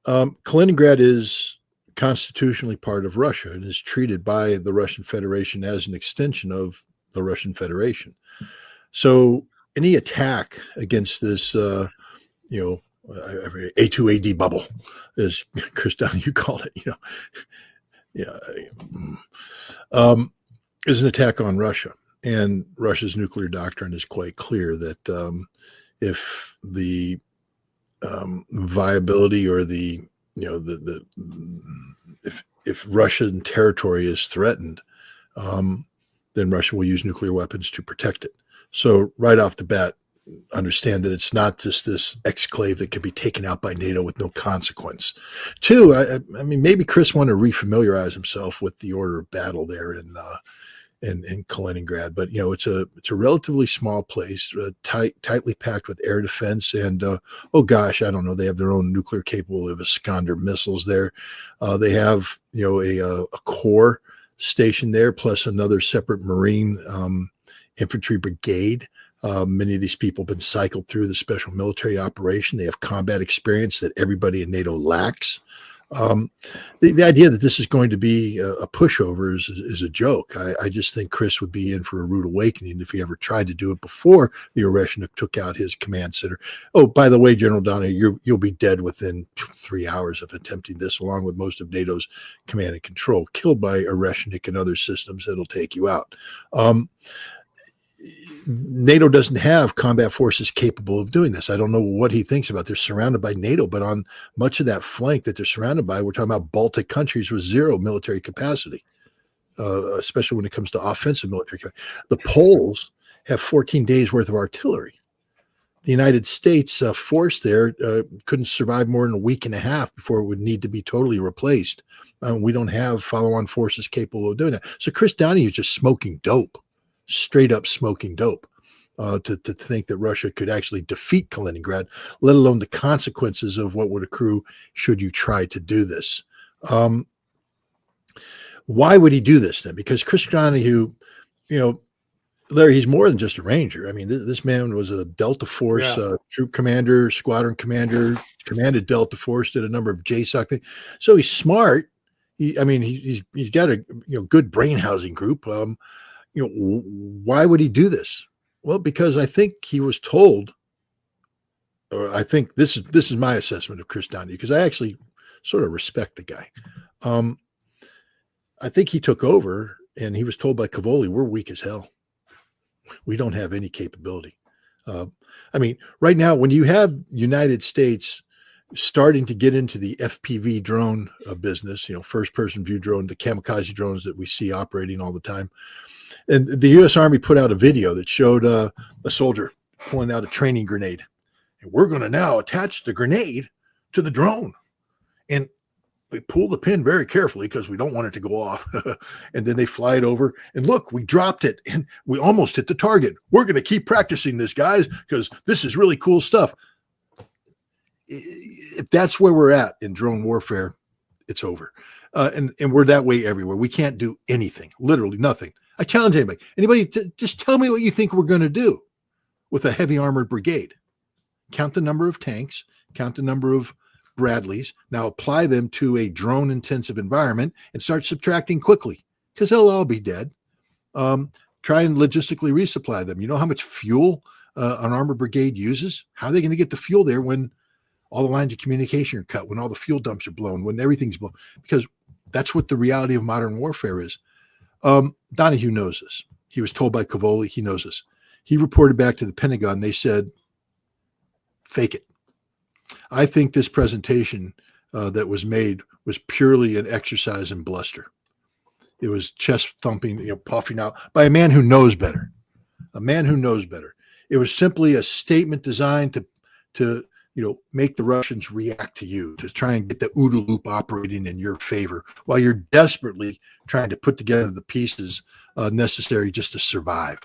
Kaliningrad is constitutionally part of Russia and is treated by the Russian Federation as an extension of the Russian Federation. So any attack against this, A2AD bubble, as Chris Donahue called it, is an attack on Russia. And Russia's nuclear doctrine is quite clear that if the viability or if Russian territory is threatened, then Russia will use nuclear weapons to protect it. So right off the bat, understand that it's not just this exclave that can be taken out by NATO with no consequence. Two, I mean, maybe Chris wanted to refamiliarize himself with the order of battle there in Kaliningrad, but it's a relatively small place, tightly packed with air defense, and oh gosh, I don't know, they have their own nuclear capable of Iskander missiles there. They have a corps stationed there, plus another separate Marine infantry brigade. Many of these people have been cycled through the special military operation. They have combat experience that everybody in NATO lacks. The idea that this is going to be a pushover is a joke. I just think Chris would be in for a rude awakening if he ever tried to do it before the Oreshnik took out his command center. Oh, by the way, General Donahue, you'll be dead within 3 hours of attempting this, along with most of NATO's command and control, killed by Oreshnik and other systems that'll take you out. NATO doesn't have combat forces capable of doing this. I don't know what he thinks about. They're surrounded by NATO, but on much of that flank that they're surrounded by, we're talking about Baltic countries with zero military capacity, especially when it comes to offensive military capacity. The Poles have 14 days worth of artillery. The United States force there couldn't survive more than a week and a half before it would need to be totally replaced. We don't have follow-on forces capable of doing that. So Chris Donahue is just smoking dope. Straight up smoking dope to think that Russia could actually defeat Kaliningrad, let alone the consequences of what would accrue should you try to do this. Why would he do this then? Because Chris Donahue, Larry, he's more than just a ranger. I mean, this man was a Delta Force troop commander, squadron commander, commanded Delta Force, did a number of JSOC things. So he's smart. He's got a good brain housing group. Why would he do this? Well, because I think he was told, or I think this is my assessment of Chris Donahue, because I actually sort of respect the guy. I think he took over and he was told by Cavoli, we're weak as hell. We don't have any capability. Right now, when you have United States starting to get into the FPV drone business, first person view drone, the kamikaze drones that we see operating all the time. And the U.S. Army put out a video that showed a soldier pulling out a training grenade. And we're going to now attach the grenade to the drone. And we pull the pin very carefully because we don't want it to go off. And then they fly it over. And look, we dropped it and we almost hit the target. We're going to keep practicing this, guys, because this is really cool stuff. If that's where we're at in drone warfare, it's over. And we're that way everywhere. We can't do anything, literally nothing. I challenge anybody to just tell me what you think we're going to do with a heavy armored brigade. Count the number of tanks, count the number of Bradleys. Now apply them to a drone intensive environment and start subtracting quickly because they'll all be dead. Try and logistically resupply them. You know how much fuel an armored brigade uses? How are they going to get the fuel there when all the lines of communication are cut, when all the fuel dumps are blown, when everything's blown? Because that's what the reality of modern warfare is. Donahue knows this. He was told by Cavoli, he knows this. He reported back to the Pentagon. They said, fake it. I think this presentation that was made was purely an exercise in bluster. It was chest thumping, puffing out by a man who knows better. A man who knows better. It was simply a statement designed to make the Russians react to you, to try and get the OODA loop operating in your favor while you're desperately trying to put together the pieces necessary just to survive.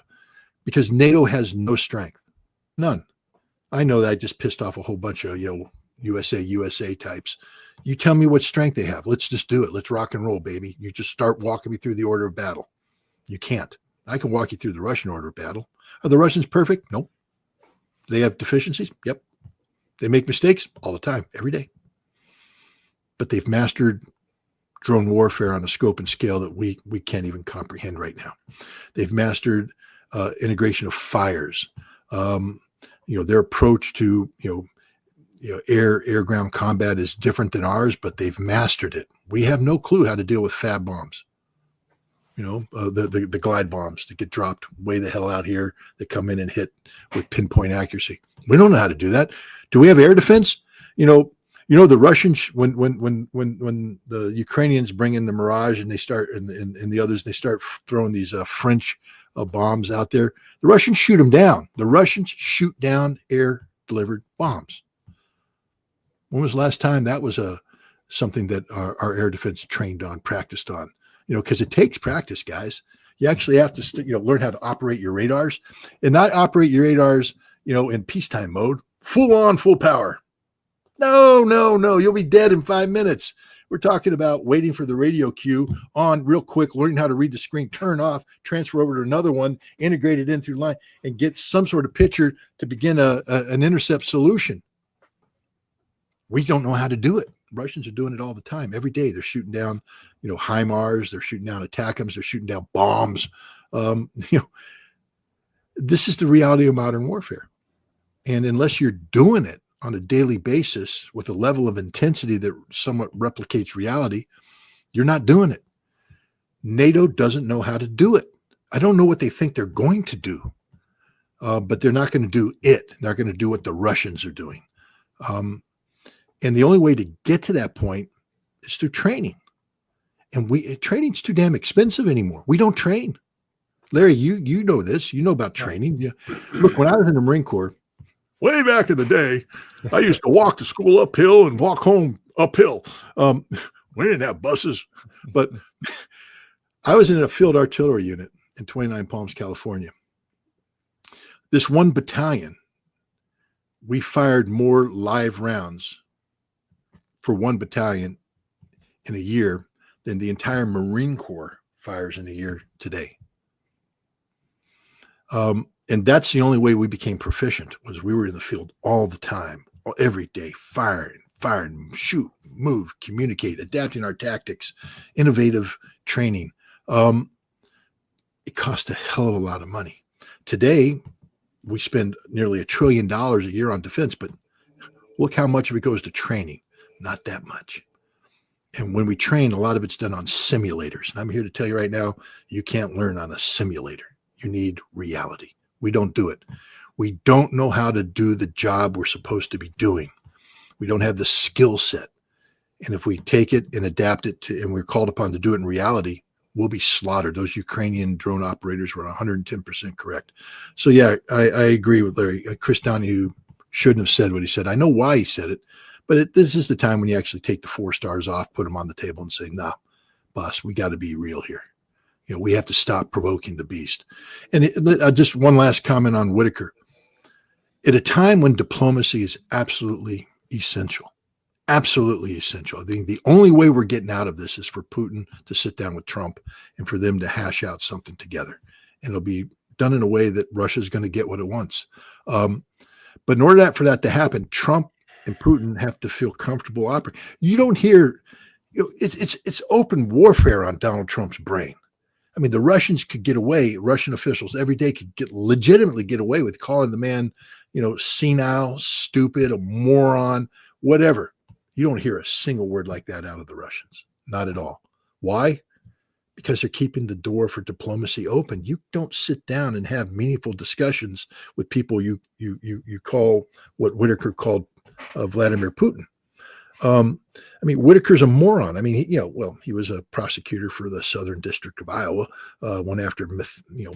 Because NATO has no strength. None. I know that I just pissed off a whole bunch of, USA types. You tell me what strength they have. Let's just do it. Let's rock and roll, baby. You just start walking me through the order of battle. You can't. I can walk you through the Russian order of battle. Are the Russians perfect? Nope. They have deficiencies? Yep. They make mistakes all the time, every day. But they've mastered drone warfare on a scope and scale that we can't even comprehend right now. They've mastered integration of fires. Their approach to air-ground combat is different than ours, but they've mastered it. We have no clue how to deal with fab bombs. The glide bombs that get dropped way the hell out here that come in and hit with pinpoint accuracy. We don't know how to do that. Do we have air defense? The Russians, when the Ukrainians bring in the Mirage and they start and the others, they start throwing these French bombs out there. The Russians shoot them down. The Russians shoot down air delivered bombs. When was the last time that was something that our air defense trained on, practiced on? Because it takes practice, guys. You actually have to learn how to operate your radars and not operate your radars, in peacetime mode, full on, full power. No, you'll be dead in 5 minutes. We're talking about waiting for the radio cue on real quick, learning how to read the screen, turn off, transfer over to another one, integrate it in through line, and get some sort of picture to begin an intercept solution. We don't know how to do it. Russians are doing it all the time. Every day they're shooting down, HIMARS, they're shooting down ATACMS, they're shooting down bombs. This is the reality of modern warfare. And unless you're doing it on a daily basis with a level of intensity that somewhat replicates reality, you're not doing it. NATO doesn't know how to do it. I don't know what they think they're going to do, but they're not going to do it. They're not going to do what the Russians are doing. And the only way to get to that point is through training. And training's too damn expensive anymore. We don't train. Larry, you know this. You know about training. Yeah. Look, when I was in the Marine Corps, way back in the day, I used to walk to school uphill and walk home uphill. We didn't have buses, but I was in a field artillery unit in 29 Palms, California. This one battalion, we fired more live rounds for one battalion in a year than the entire Marine Corps fires in a year today. And that's the only way we became proficient, was we were in the field all the time, every day, firing, shoot, move, communicate, adapting our tactics, innovative training. It cost a hell of a lot of money. Today, we spend nearly $1 trillion a year on defense, but look how much of it goes to training. Not that much. And when we train, a lot of it's done on simulators. And I'm here to tell you right now, you can't learn on a simulator. You need reality. We don't do it. We don't know how to do the job we're supposed to be doing. We don't have the skill set. And if we take it and adapt it to, and we're called upon to do it in reality, we'll be slaughtered. Those Ukrainian drone operators were 110% correct. So yeah, I agree with Larry. Chris Donahue shouldn't have said what he said. I know why he said it, but this is the time when you actually take the 4 stars off, put them on the table and say, nah, boss, we got to be real here. We have to stop provoking the beast. And just one last comment on Whitaker. At a time when diplomacy is absolutely essential, I think the only way we're getting out of this is for Putin to sit down with Trump and for them to hash out something together. And it'll be done in a way that Russia's going to get what it wants. But in order for that to happen, Trump and Putin have to feel comfortable operating. You don't hear, it's open warfare on Donald Trump's brain. I mean, the Russians could get away, Russian officials every day could legitimately get away with calling the man, senile, stupid, a moron, whatever. You don't hear a single word like that out of the Russians. Not at all. Why? Because they're keeping the door for diplomacy open. You don't sit down and have meaningful discussions with people you call what Whitaker called Vladimir Putin. I mean, Whitaker's a moron. I mean, he was a prosecutor for the Southern District of Iowa, went after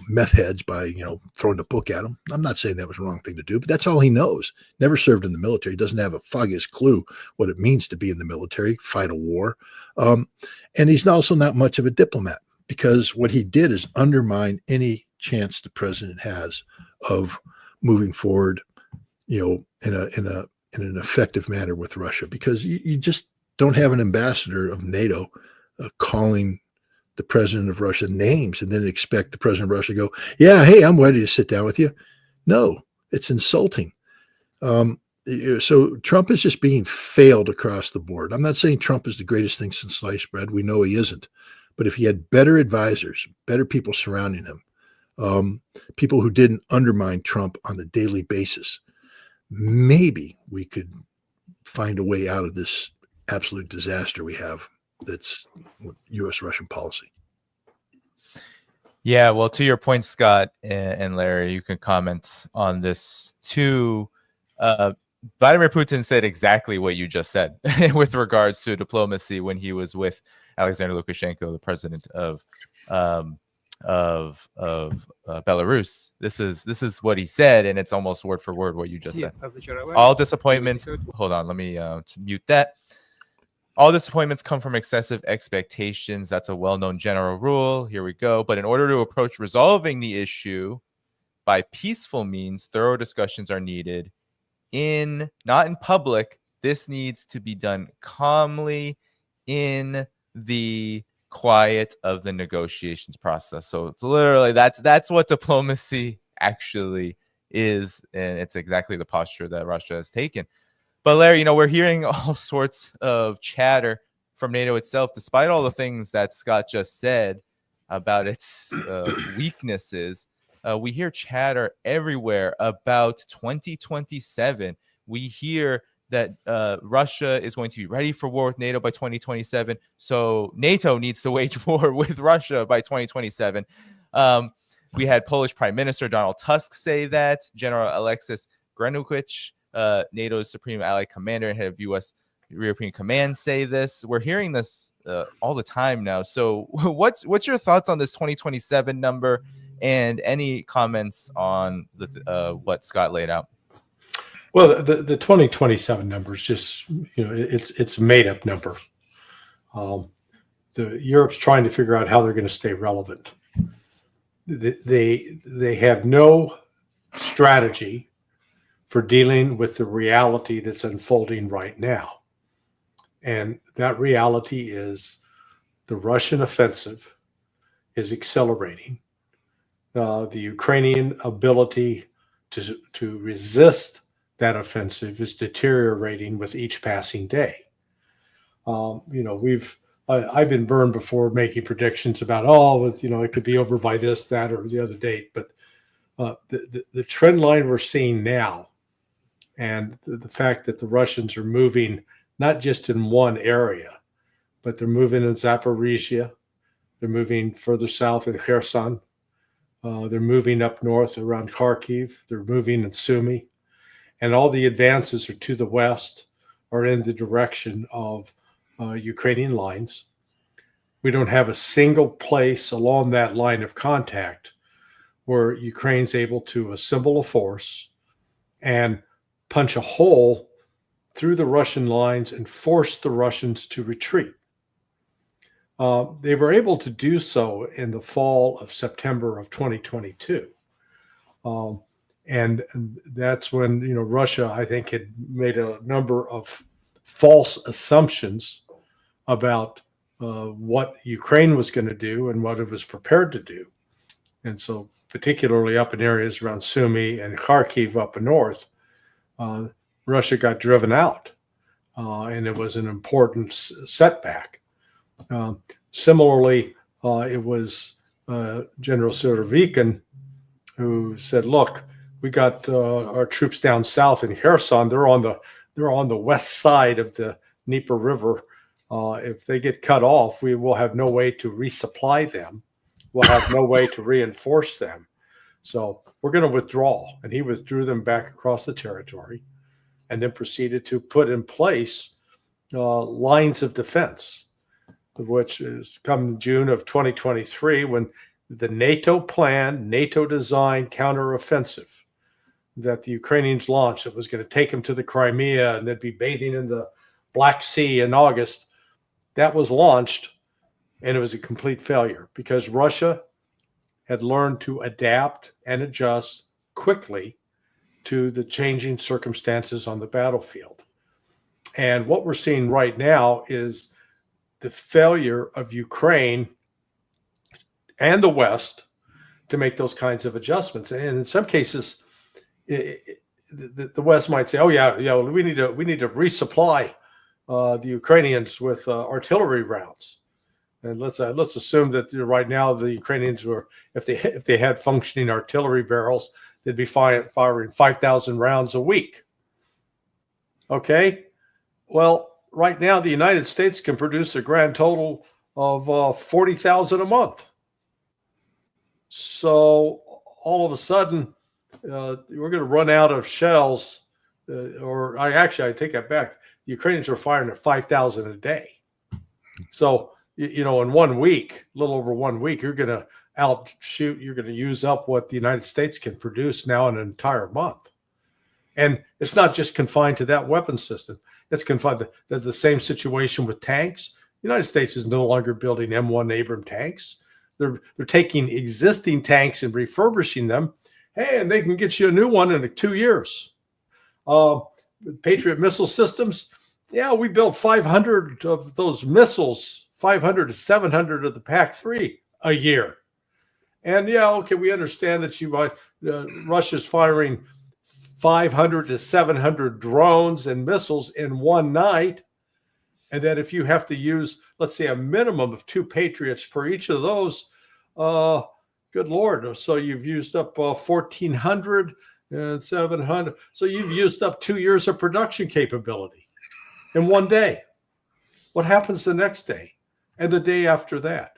meth heads by, throwing the book at them. I'm not saying that was the wrong thing to do, but that's all he knows. Never served in the military. Doesn't have a foggiest clue what it means to be in the military, fight a war. And he's also not much of a diplomat, because what he did is undermine any chance the president has of moving forward, in an effective manner with Russia, because you just don't have an ambassador of NATO calling the president of Russia names and then expect the president of Russia to go, yeah, hey, I'm ready to sit down with you. No, it's insulting. So Trump is just being failed across the board. I'm not saying Trump is the greatest thing since sliced bread. We know he isn't. But if he had better advisors, better people surrounding him, people who didn't undermine Trump on a daily basis, maybe we could find a way out of this absolute disaster we have that's U.S.-Russian policy. Yeah, well, to your point, Scott and Larry, you can comment on this too. Vladimir Putin said exactly what you just said with regards to diplomacy when he was with Alexander Lukashenko, the president of Belarus. This is what he said, and it's almost word for word what you just said. All disappointments. Hold on, let me mute that. All disappointments come from excessive expectations. That's a well-known general rule. Here we go. But in order to approach resolving the issue by peaceful means, thorough discussions are needed. Not in public. This needs to be done calmly in the quiet of the negotiations process. So it's literally that's what diplomacy actually is, and it's exactly the posture that Russia has taken. But Larry, we're hearing all sorts of chatter from NATO itself, despite all the things that Scott just said about its weaknesses. We hear chatter everywhere about 2027. We hear that Russia is going to be ready for war with NATO by 2027. So NATO needs to wage war with Russia by 2027. We had Polish Prime Minister Donald Tusk say that. General Alexis Grenoukwicz, NATO's Supreme Allied Commander and head of U.S. European Command, say this. We're hearing this all the time now. So what's your thoughts on this 2027 number, and any comments on what Scott laid out? Well, the 2027 number is just, it's a made up number. Europe's trying to figure out how they're going to stay relevant. They have no strategy for dealing with the reality that's unfolding right now. And that reality is the Russian offensive is accelerating. The Ukrainian ability to resist that offensive is deteriorating with each passing day. I've been burned before making predictions about, it could be over by this, that, or the other date. But the trend line we're seeing now, and the fact that the Russians are moving not just in one area, but they're moving in Zaporizhia, they're moving further south in Kherson, they're moving up north around Kharkiv, they're moving in Sumy, and all the advances are to the west, are in the direction of Ukrainian lines. We don't have a single place along that line of contact where Ukraine's able to assemble a force and punch a hole through the Russian lines and force the Russians to retreat. They were able to do so in the fall of September of 2022. And that's when, Russia, I think, had made a number of false assumptions about what Ukraine was going to do and what it was prepared to do. And so particularly up in areas around Sumy and Kharkiv up north, Russia got driven out, and it was an important setback. Similarly, it was General Surovikin who said, "Look, we got our troops down south in Kherson. They're on the west side of the Dnieper River. If they get cut off, we will have no way to resupply them. We'll have no way to reinforce them. So we're going to withdraw." And he withdrew them back across the territory, and then proceeded to put in place lines of defense, which is come June of 2023, when the NATO plan, NATO designed counteroffensive that the Ukrainians launched, that was going to take them to the Crimea and they'd be bathing in the Black Sea in August, that was launched, and it was a complete failure because Russia had learned to adapt and adjust quickly to the changing circumstances on the battlefield. And what we're seeing right now is the failure of Ukraine and the West to make those kinds of adjustments. And in some cases, the West might say, we need to resupply the Ukrainians with artillery rounds. And let's assume that right now the Ukrainians were, if they had functioning artillery barrels, they'd be firing 5,000 rounds a week. Okay, well, right now the United States can produce a grand total of 40,000 a month. So all of a sudden, we're going to run out of shells. I take that back. The Ukrainians are firing at 5,000 a day. So, in 1 week, a little over 1 week, you're going to use up what the United States can produce now in an entire month. And it's not just confined to that weapon system. It's confined to the same situation with tanks. The United States is no longer building M1 Abrams tanks. They're taking existing tanks and refurbishing them. Hey, and they can get you a new one in 2 years. Patriot missile systems. Yeah, we built 500 of those missiles, 500 to 700 of the PAC-3 a year. And we understand that Russia's firing 500 to 700 drones and missiles in one night. And then if you have to use, let's say, a minimum of 2 Patriots per each of those, good Lord. So you've used up 1,400 and 700. So you've used up 2 years of production capability in one day. What happens the next day and the day after that?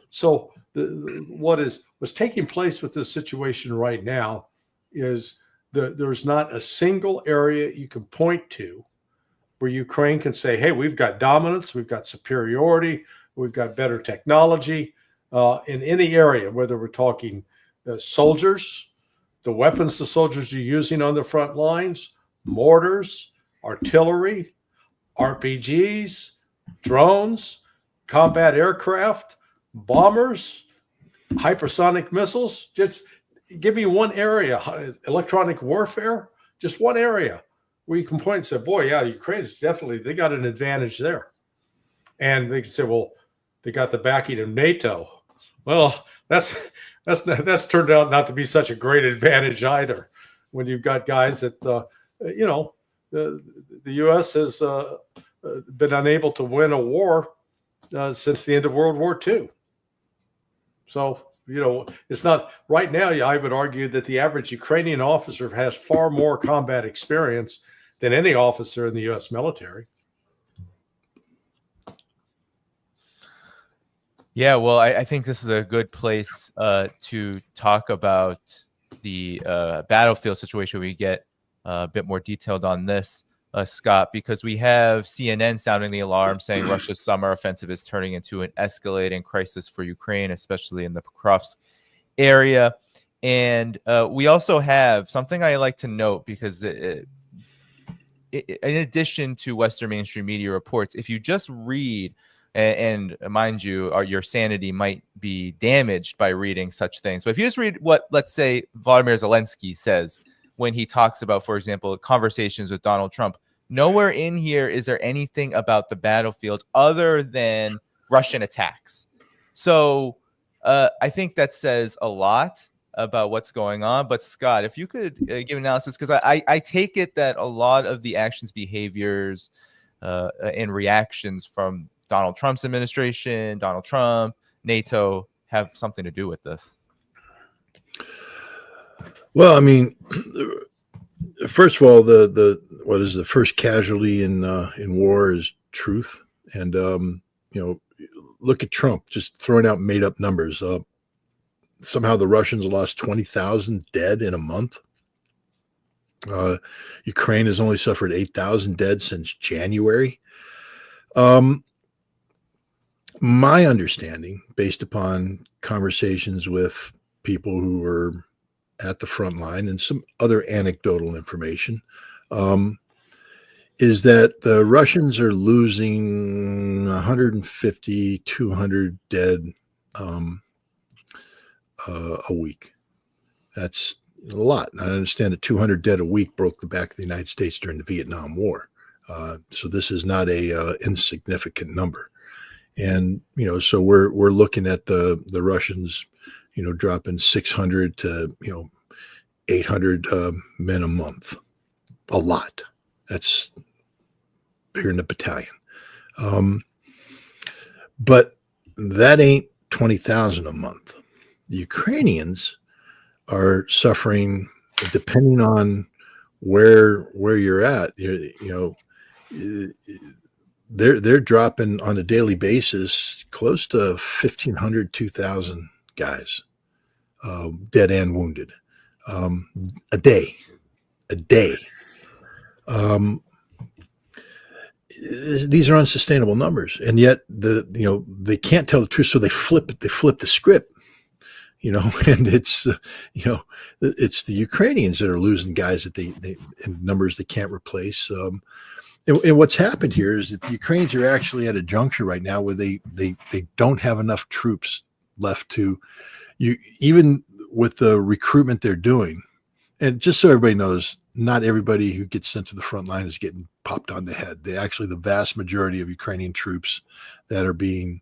So what's taking place with this situation right now is there's not a single area you can point to where Ukraine can say, hey, we've got dominance, we've got superiority, we've got better technology in any area, whether we're talking soldiers, the weapons the soldiers are using on the front lines, mortars, artillery, RPGs, drones, combat aircraft, bombers, hypersonic missiles. Just give me one area, electronic warfare, just one area where you can point and say, boy, yeah, Ukraine is definitely, they got an advantage there. And they can say, well, they got the backing of NATO. Well, that's turned out not to be such a great advantage either. When you've got guys that, the U.S. has been unable to win a war since the end of World War II. So, it's not right now. I would argue that the average Ukrainian officer has far more combat experience than any officer in the U.S. military. Yeah, well, I think this is a good place to talk about the battlefield situation. We get a bit more detailed on this, Scott, because we have CNN sounding the alarm saying Russia's summer offensive is turning into an escalating crisis for Ukraine, especially in the Pokrovsk area. And we also have something I like to note, because in addition to Western mainstream media reports, if you just read, and mind you, your sanity might be damaged by reading such things. But if you just read what, let's say, Vladimir Zelensky says when he talks about, for example, conversations with Donald Trump, nowhere in here is there anything about the battlefield other than Russian attacks. So I think that says a lot about what's going on. But Scott, if you could give analysis, because I take it that a lot of the actions, behaviors, and reactions from Donald Trump's administration, Donald Trump, NATO have something to do with this. Well, I mean, first of all, what is the first casualty in war is truth, and look at Trump just throwing out made up numbers. Somehow the Russians lost 20,000 dead in a month. Ukraine has only suffered 8,000 dead since January. My understanding, based upon conversations with people who were at the front line and some other anecdotal information, is that the Russians are losing 150, 200 dead a week. That's a lot. I understand that 200 dead a week broke the back of the United States during the Vietnam War. So this is not a insignificant number. And, so we're looking at the Russians, dropping 600 to, 800 men a month. A lot. That's bigger than a battalion. But that ain't 20,000 a month. The Ukrainians are suffering, depending on where you're at, they're dropping on a daily basis close to 1,500, 2,000 guys, dead and wounded, a day. These are unsustainable numbers, and yet they can't tell the truth, so they flip the script, and it's it's the Ukrainians that are losing guys that they in numbers they can't replace. And what's happened here is that the Ukrainians are actually at a juncture right now where they don't have enough troops left to, even with the recruitment they're doing. And just so everybody knows, not everybody who gets sent to the front line is getting popped on the head. The vast majority of Ukrainian troops that are being,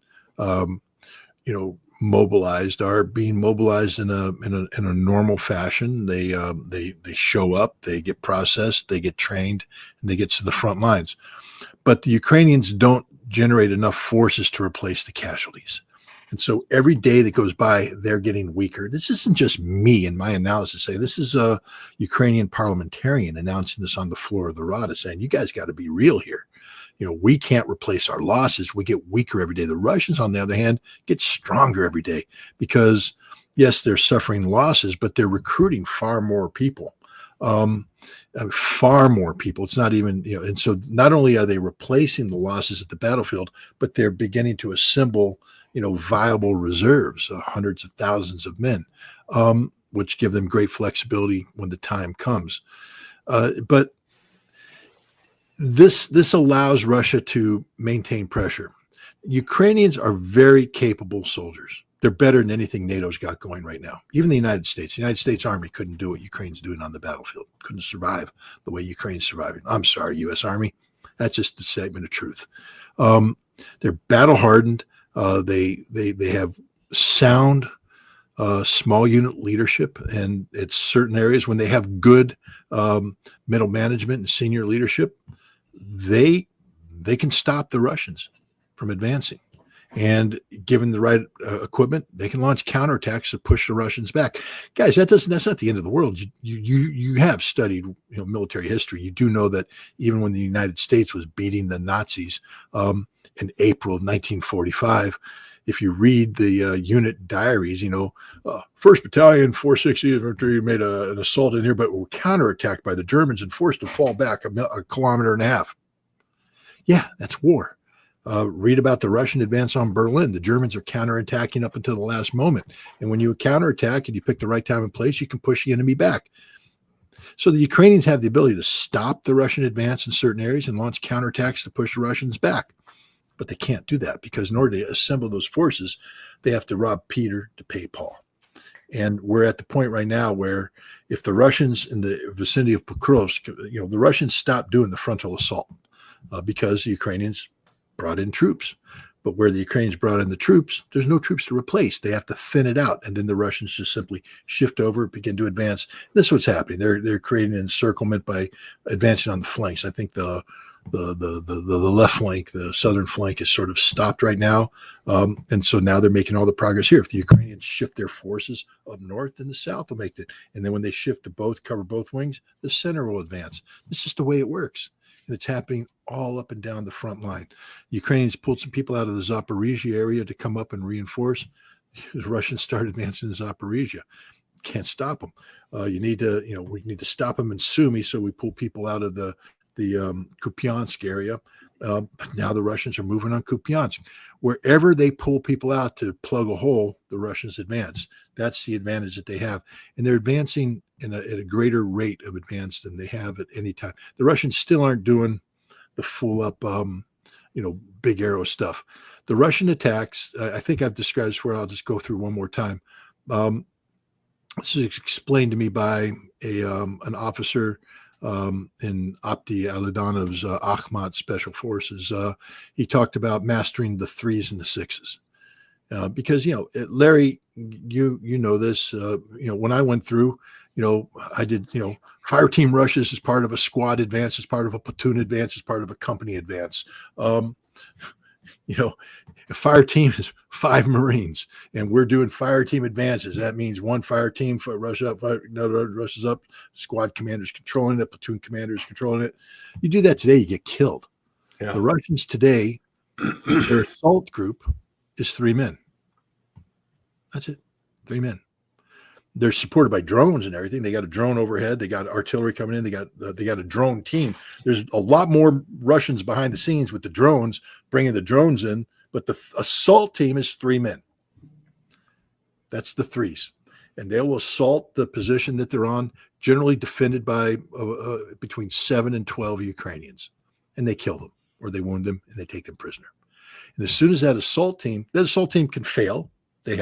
mobilized are being mobilized in a normal fashion. They show up, they get processed, they get trained, and they get to the front lines. But the Ukrainians don't generate enough forces to replace the casualties. And so every day that goes by, they're getting weaker. This isn't just me in my analysis saying, this is a Ukrainian parliamentarian announcing this on the floor of the Rada saying, you guys got to be real here. We can't replace our losses. We get weaker every day. The Russians, on the other hand, get stronger every day because, yes, they're suffering losses, but they're recruiting far more people. Far more people. It's not even, and so not only are they replacing the losses at the battlefield, but they're beginning to assemble, viable reserves, hundreds of thousands of men, which give them great flexibility when the time comes. But this allows Russia to maintain pressure. Ukrainians are very capable soldiers. They're better than anything NATO's got going right now. Even the United States Army couldn't do what Ukraine's doing on the battlefield. Couldn't survive the way Ukraine's surviving. I'm sorry, U.S. Army. That's just a statement of truth. They're battle hardened. They have sound small unit leadership, and it's certain areas when they have good middle management and senior leadership, they can stop the Russians from advancing. And given the right equipment, they can launch counterattacks to push the Russians back. Guys, that's not the end of the world. You have studied military history. You do know that even when the United States was beating the Nazis in April of 1945, if you read the unit diaries, 1st Battalion, 460 Infantry made an assault in here, but were counterattacked by the Germans and forced to fall back a kilometer and a half. Yeah, that's war. Read about the Russian advance on Berlin. The Germans are counterattacking up until the last moment. And when you counterattack and you pick the right time and place, you can push the enemy back. So the Ukrainians have the ability to stop the Russian advance in certain areas and launch counterattacks to push the Russians back. But they can't do that because in order to assemble those forces, they have to rob Peter to pay Paul. And we're at the point right now where if the Russians in the vicinity of Pokrovsk, the Russians stopped doing the frontal assault because the Ukrainians brought in troops. But where the Ukrainians brought in the troops, there's no troops to replace. They have to thin it out. And then the Russians just simply shift over, begin to advance. This is what's happening. They're creating an encirclement by advancing on the flanks. I think the left flank, the southern flank, is sort of stopped right now. And so now they're making all the progress here. If the Ukrainians shift their forces up north, then the south will make it. And then when they shift to both, cover both wings, the center will advance. It's just the way it works. And it's happening all up and down the front line. The Ukrainians pulled some people out of the Zaporizhia area to come up and reinforce. The Russians started advancing to Zaporizhia. Can't stop them. We need to stop them in Sumy, so we pull people out of the Kupiansk area. But now the Russians are moving on Kupiansk. Wherever they pull people out to plug a hole, the Russians advance. That's the advantage that they have. And they're advancing at a greater rate of advance than they have at any time. The Russians still aren't doing the full up, big arrow stuff. The Russian attacks, I think I've described this before. I'll just go through one more time. This is explained to me by an officer in Abdi Alidanov's Akhmat Special Forces. He talked about mastering the 3s and the 6s. Because, Larry, you know this, when I went through, I did, fire team rushes as part of a squad advance, as part of a platoon advance, as part of a company advance. A fire team is 5 Marines, and we're doing fire team advances. That means one fire team rushes up, another rushes up, squad commanders controlling it, platoon commanders controlling it. You do that today, you get killed. Yeah. The Russians today, their assault group is 3 men. That's it, 3 men. They're supported by drones and everything. They got a drone overhead. They got artillery coming in. They got a drone team. There's a lot more Russians behind the scenes with the drones, bringing the drones in. But the assault team is 3 men. That's the 3s. And they will assault the position that they're on, generally defended by between 7 and 12 Ukrainians. And they kill them, or they wound them, and they take them prisoner. And as soon as that assault team can fail. They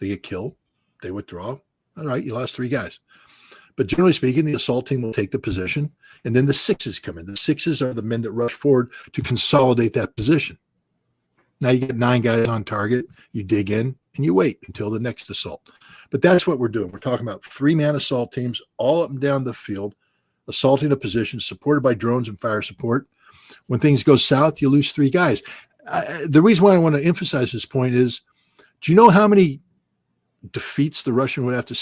get killed. They withdraw. All right, you lost 3 guys. But generally speaking, the assault team will take the position, and then the 6s come in. The 6s are the men that rush forward to consolidate that position. Now you get 9 guys on target. You dig in, and you wait until the next assault. But that's what we're doing. We're talking about 3-man assault teams all up and down the field, assaulting a position, supported by drones and fire support. When things go south, you lose 3 guys. The reason why I want to emphasize this point is, do you know how many defeats the Russian would have to,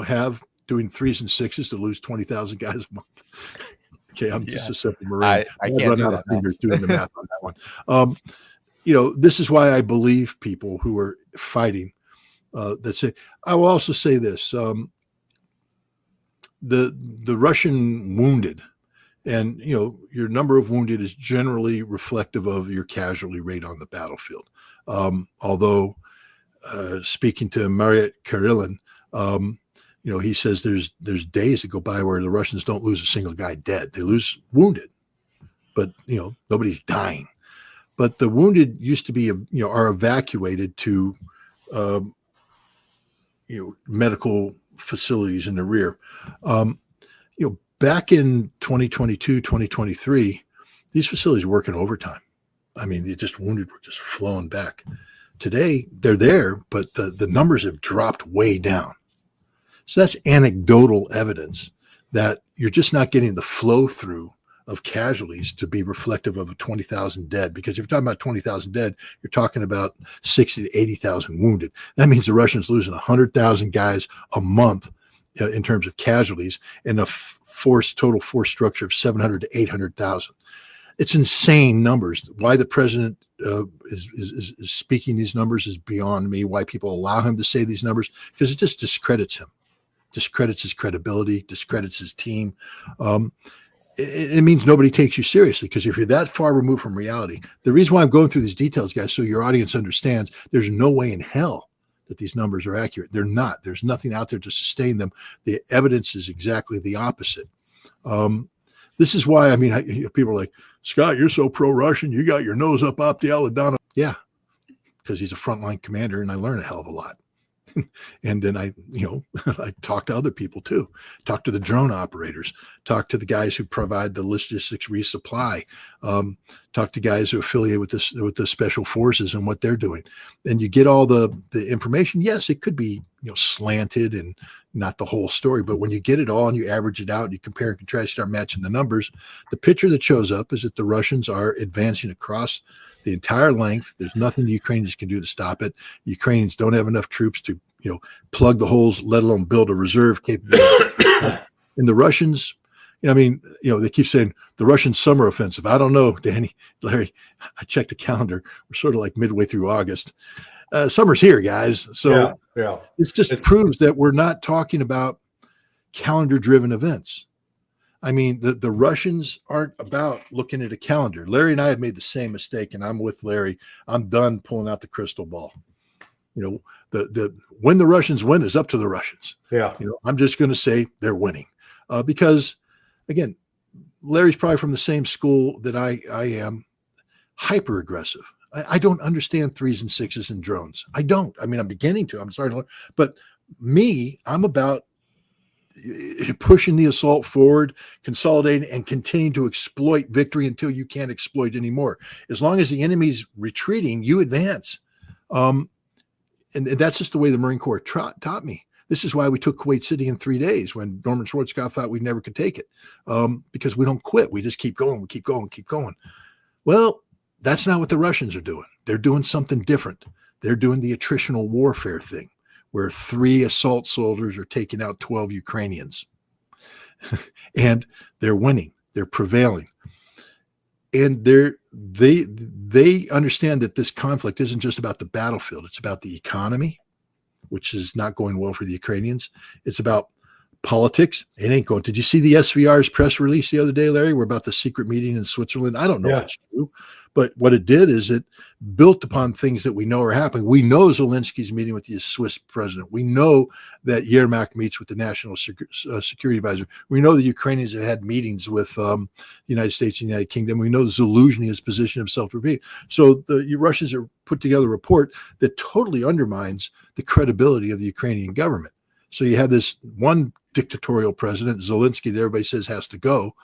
have doing 3s and 6s to lose 20,000 guys a month? Okay, I'm just a simple Marine. I can't do that. Doing the math on that one. This is why I believe people who are fighting that say. I will also say this: the Russian wounded, and your number of wounded is generally reflective of your casualty rate on the battlefield. Although speaking to Mariet Karelin, he says there's days that go by where the Russians don't lose a single guy dead. They lose wounded, but nobody's dying. But the wounded used to be are evacuated to medical facilities in the rear. Back in 2022, 2023, these facilities were working overtime. I mean, the wounded were just flowing back. Today, they're there, but the numbers have dropped way down. So that's anecdotal evidence that you're just not getting the flow through of casualties to be reflective of a 20,000 dead. Because if you're talking about 20,000 dead, you're talking about 60 to 80,000 wounded. That means the Russians losing 100,000 guys a month in terms of casualties, and a total force structure of 700 to 800,000. It's insane numbers. Why the president is speaking these numbers is beyond me. Why people allow him to say these numbers, because it just discredits him, discredits his credibility, discredits his team. It means nobody takes you seriously, because if you're that far removed from reality, the reason why I'm going through these details, guys, so your audience understands, there's no way in hell that these numbers are accurate. They're not. There's nothing out there to sustain them. The evidence is exactly the opposite. This is why, people are like, Scott, you're so pro-Russian. You got your nose up the Aladana. Yeah, because he's a frontline commander, and I learn a hell of a lot. And then I talk to other people too, talk to the drone operators, talk to the guys who provide the logistics resupply, talk to guys who affiliate with the special forces and what they're doing. And you get all the information. Yes, it could be, slanted and not the whole story, but when you get it all and you average it out and you compare and contrast, start matching the numbers, the picture that shows up is that the Russians are advancing across the entire length. There's nothing the Ukrainians can do to stop it. The Ukrainians don't have enough troops to, plug the holes, let alone build a reserve capability. And the Russians, they keep saying the Russian summer offensive. I don't know, Danny, Larry, I checked the calendar. We're sort of like midway through August. Summer's here, guys. So yeah. This just proves that we're not talking about calendar-driven events. The Russians aren't about looking at a calendar. Larry and I have made the same mistake, and I'm with Larry. I'm done pulling out the crystal ball. When the Russians win is up to the Russians. Yeah. I'm just going to say they're winning because, again, Larry's probably from the same school that I am, hyper aggressive. I don't understand 3s and 6s and drones. I don't. I'm beginning to. I'm starting to learn. But me, I'm about pushing the assault forward, consolidating, and continue to exploit victory until you can't exploit anymore. As long as the enemy's retreating, you advance. And that's just the way the Marine Corps taught me. This is why we took Kuwait City in 3 days when Norman Schwarzkopf thought we never could take it, because we don't quit. We just keep going. We keep going. We keep going. Well, that's not what the Russians are doing. They're doing something different. They're doing the attritional warfare thing, where 3 assault soldiers are taking out 12 Ukrainians. And they're winning. They're prevailing. And they understand that this conflict isn't just about the battlefield. It's about the economy, which is not going well for the Ukrainians. It's about politics. It ain't going. Did you see the SVR's press release the other day, Larry? We're about the secret meeting in Switzerland. I don't know if it's true, but what it did is it built upon things that we know are happening. We know Zelensky's meeting with the Swiss president. We know that Yermak meets with the national security advisor. We know the Ukrainians have had meetings with the United States and the United Kingdom. We know Zelensky has positioned himself to repeat. So the Russians have put together a report that totally undermines the credibility of the Ukrainian government. So you have this one dictatorial president, Zelensky, that everybody says has to go.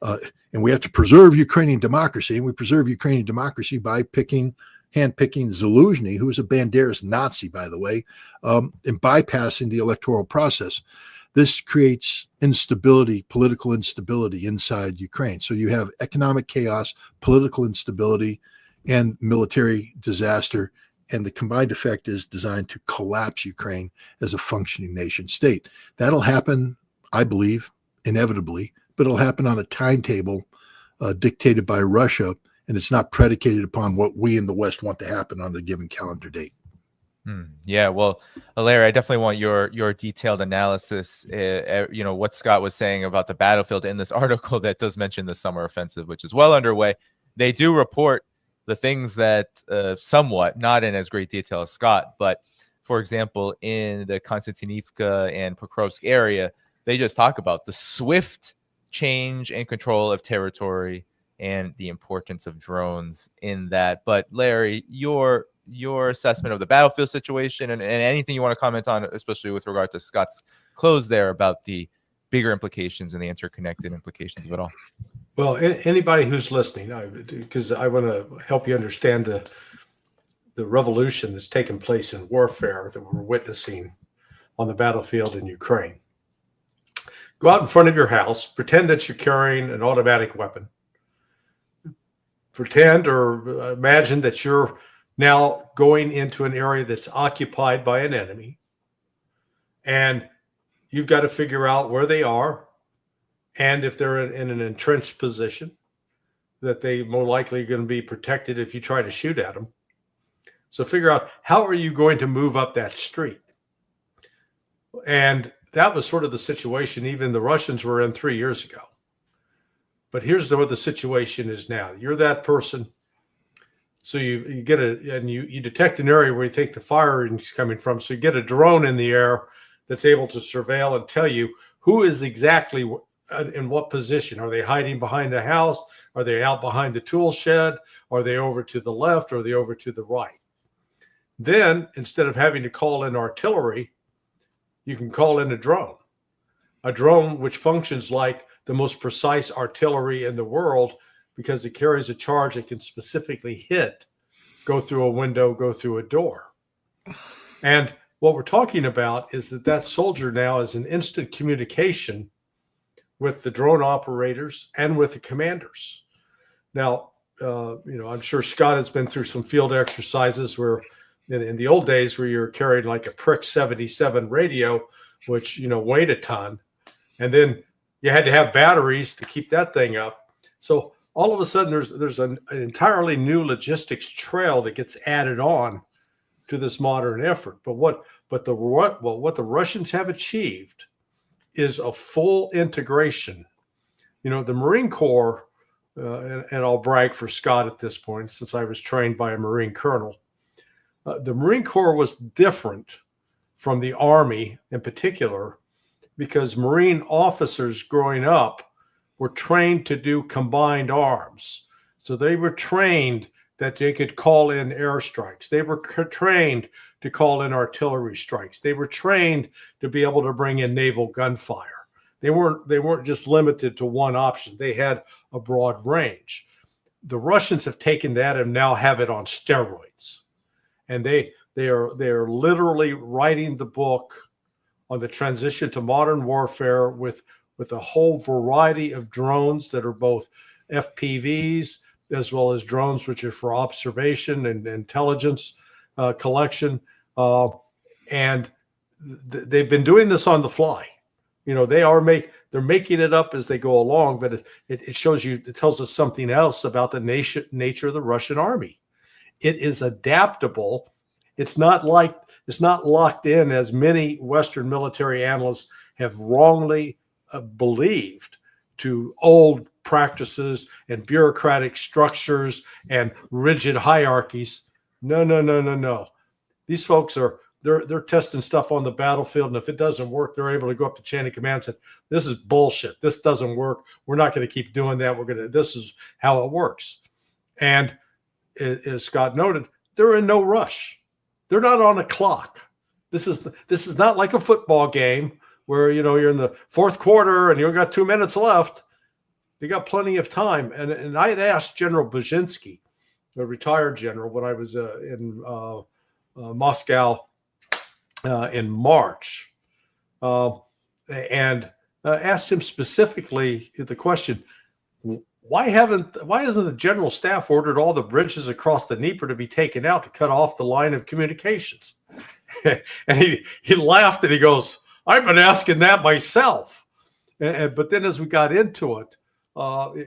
And we have to preserve Ukrainian democracy. And we preserve Ukrainian democracy by picking handpicking Zelensky, who is a Banderas Nazi, by the way, and bypassing the electoral process. This creates instability, political instability inside Ukraine. So you have economic chaos, political instability, and military disaster. And the combined effect is designed to collapse Ukraine as a functioning nation state. That'll happen, I believe, inevitably, but it'll happen on a timetable dictated by Russia, and it's not predicated upon what we in the West want to happen on a given calendar date. Yeah, well, Larry, I definitely want your detailed analysis. What Scott was saying about the battlefield in this article that does mention the summer offensive, which is well underway. They do report the things that somewhat, not in as great detail as Scott, but for example, in the Konstantinivka and Pokrovsk area, they just talk about the swift change and control of territory and the importance of drones in that. But Larry, your assessment of the battlefield situation and anything you want to comment on, especially with regard to Scott's close there about the bigger implications and the interconnected implications of it all. Well, anybody who's listening, because I want to help you understand the revolution that's taken place in warfare that we're witnessing on the battlefield in Ukraine. Go out in front of your house, pretend that you're carrying an automatic weapon. Pretend or imagine that you're now going into an area that's occupied by an enemy, and you've got to figure out where they are, and if they're in an entrenched position, that they more likely are going to be protected if you try to shoot at them. So figure out, how are you going to move up that street? And that was sort of the situation even the Russians were in 3 years ago. But here's what the situation is now. You're that person. So you get you detect an area where you think the firing is coming from. So you get a drone in the air that's able to surveil and tell you who is exactly in what position. Are they hiding behind the house? Are they out behind the tool shed? Are they over to the left? Or are they over to the right? Then, instead of having to call in artillery, you can call in a drone which functions like the most precise artillery in the world, because it carries a charge that can specifically hit, go through a window, go through a door. And what we're talking about is that soldier now is in instant communication with the drone operators and with the commanders. Now, I'm sure Scott has been through some field exercises where in the old days where you're carrying like a Prick 77 radio, which, weighed a ton, and then you had to have batteries to keep that thing up. So all of a sudden there's an entirely new logistics trail that gets added on to this modern effort. But what the Russians have achieved is a full integration. The Marine Corps, and I'll brag for Scott at this point, since I was trained by a Marine colonel. The Marine Corps was different from the Army in particular, because Marine officers growing up were trained to do combined arms. So they were trained that they could call in airstrikes. They were trained to call in artillery strikes. They were trained to be able to bring in naval gunfire. They weren't just limited to one option. They had a broad range. The Russians have taken that and now have it on steroids. And they are literally writing the book on the transition to modern warfare with a whole variety of drones that are both FPVs as well as drones which are for observation and intelligence collection. And they've been doing this on the fly. They're making it up as they go along, but it shows you, it tells us something else about the nature of the Russian army. It is adaptable. It's not locked in, as many Western military analysts have wrongly believed, to old practices and bureaucratic structures and rigid hierarchies. No. These folks they're testing stuff on the battlefield, and if it doesn't work, they're able to go up the chain of command and say, "This is bullshit. This doesn't work. We're not going to keep doing that. This is how it works." And as Scott noted, they're in no rush. They're not on a clock. This is not like a football game where you're in the fourth quarter and you've got 2 minutes left. They got plenty of time. And I had asked General Brzezinski, a retired general, when I was in Moscow in March, and asked him specifically the question, why hasn't the general staff ordered all the bridges across the Dnieper to be taken out to cut off the line of communications? And he laughed and he goes, I've been asking that myself. But then as we got into it,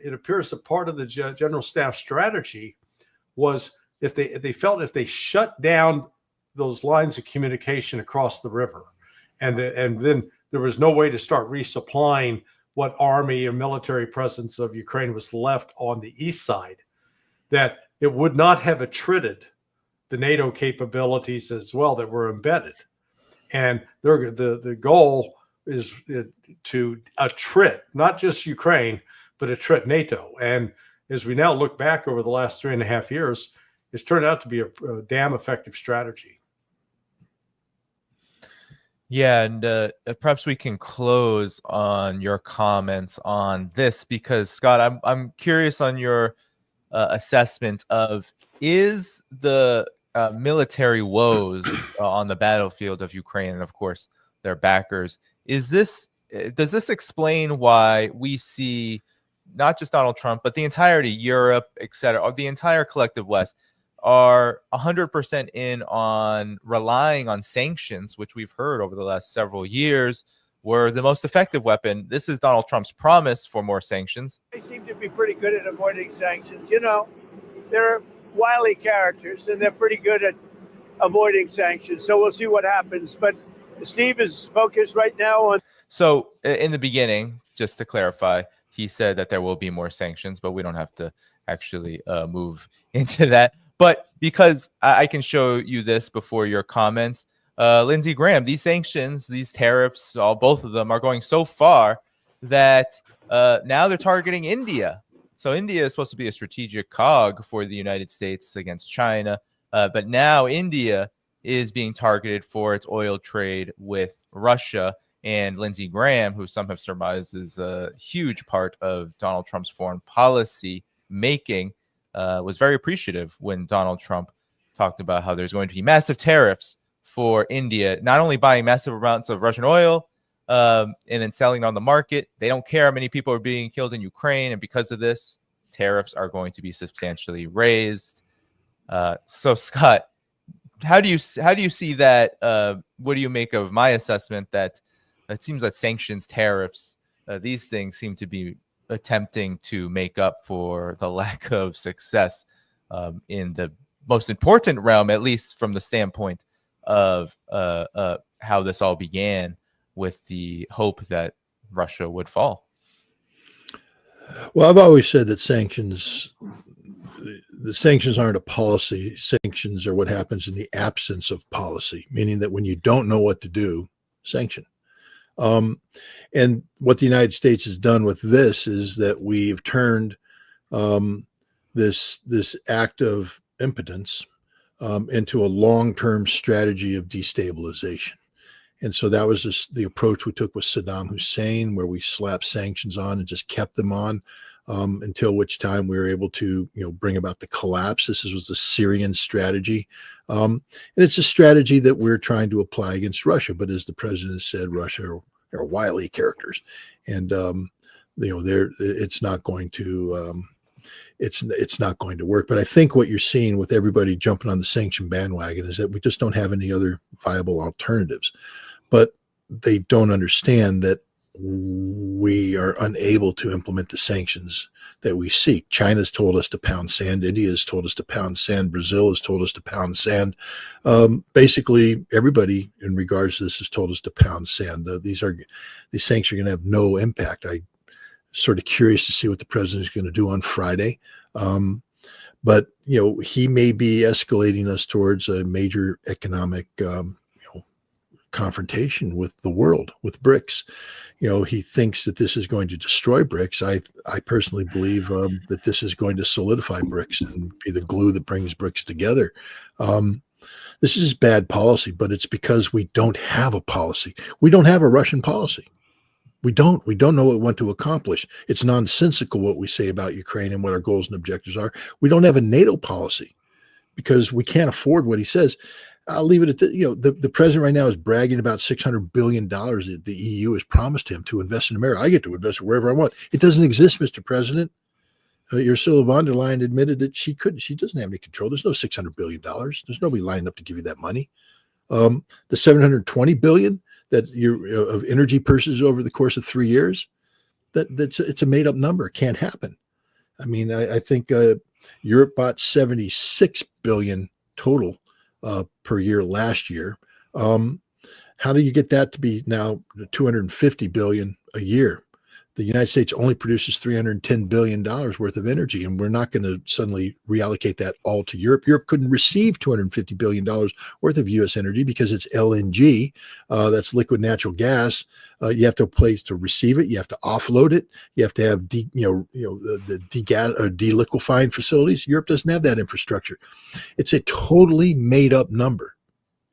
it appears that part of the general staff strategy was if they felt if they shut down those lines of communication across the river, and then there was no way to start resupplying what army and military presence of Ukraine was left on the east side, that it would not have attrited the NATO capabilities as well that were embedded. And the goal is to attrit not just Ukraine, but attrit NATO. And as we now look back over the last 3.5 years, it's turned out to be a damn effective strategy. Yeah, and perhaps we can close on your comments on this, because Scott, I'm curious on your assessment of, is the military woes on the battlefield of Ukraine, and of course their backers, does this explain why we see not just Donald Trump, but the entirety, Europe, etc., or the entire collective West, are 100% in on relying on sanctions, which we've heard over the last several years were the most effective weapon? This is Donald Trump's promise for more sanctions. They seem to be pretty good at avoiding sanctions. You know, they're wily characters, and they're pretty good at avoiding sanctions. So we'll see what happens. But Steve is focused right now on. So in the beginning, just to clarify, he said that there will be more sanctions, but we don't have to actually move into that. But because I can show you this before your comments, Lindsey Graham, these sanctions, these tariffs, both of them are going so far that now they're targeting India. So India is supposed to be a strategic cog for the United States against China. But now India is being targeted for its oil trade with Russia. And Lindsey Graham, who some have surmised is a huge part of Donald Trump's foreign policy making, was very appreciative when Donald Trump talked about how there's going to be massive tariffs for India, not only buying massive amounts of Russian oil and then selling on the market. They don't care how many people are being killed in Ukraine, and because of this, tariffs are going to be substantially raised. So, Scott, how do you see that? What do you make of my assessment that it seems that sanctions, tariffs, these things seem to be attempting to make up for the lack of success in the most important realm, at least from the standpoint of how this all began, with the hope that Russia would fall? Well, I've always said that the sanctions aren't a policy. Sanctions are what happens in the absence of policy, meaning that when you don't know what to do, sanction. And what the United States has done with this is that we've turned this act of impotence into a long-term strategy of destabilization. And so that was the approach we took with Saddam Hussein, where we slapped sanctions on and just kept them on until which time we were able to, bring about the collapse. This was the Syrian strategy. And it's a strategy that we're trying to apply against Russia. But as the president has said, Russia are wily characters, and it's not going to it's not going to work. But I think what you're seeing with everybody jumping on the sanction bandwagon is that we just don't have any other viable alternatives. But they don't understand that we are unable to implement the sanctions that we seek. China's told us to pound sand. India has told us to pound sand. Brazil has told us to pound sand. Basically, everybody in regards to this has told us to pound sand. These sanctions are going to have no impact. I'm sort of curious to see what the president is going to do on Friday. But he may be escalating us towards a major economic confrontation with the world, with BRICS. He thinks that this is going to destroy BRICS. I personally believe that this is going to solidify BRICS and be the glue that brings BRICS together. This is bad policy, but it's because we don't have a policy. We don't have a Russian policy. We don't know what we want to accomplish. It's nonsensical what we say about Ukraine and what our goals and objectives are. We don't have a NATO policy because we can't afford what he says. I'll leave it at that. The president right now is bragging about $600 billion that the EU has promised him to invest in America. I get to invest wherever I want. It doesn't exist, Mr. President. Ursula von der Leyen admitted that she doesn't have any control. There's no $600 billion. There's nobody lining up to give you that money. The $720 billion of energy purchases over the course of 3 years, it's a made up number. It can't happen. I mean, I think Europe bought $76 billion total per year last year. How do you get that to be now $250 billion a year? The United States only produces $310 billion worth of energy, and we're not going to suddenly reallocate that all to Europe. Europe couldn't receive $250 billion worth of U.S. energy because it's LNG. That's liquid natural gas. You have to have a place to receive it. You have to offload it. You have to have the deliquefying facilities. Europe doesn't have that infrastructure. It's a totally made up number.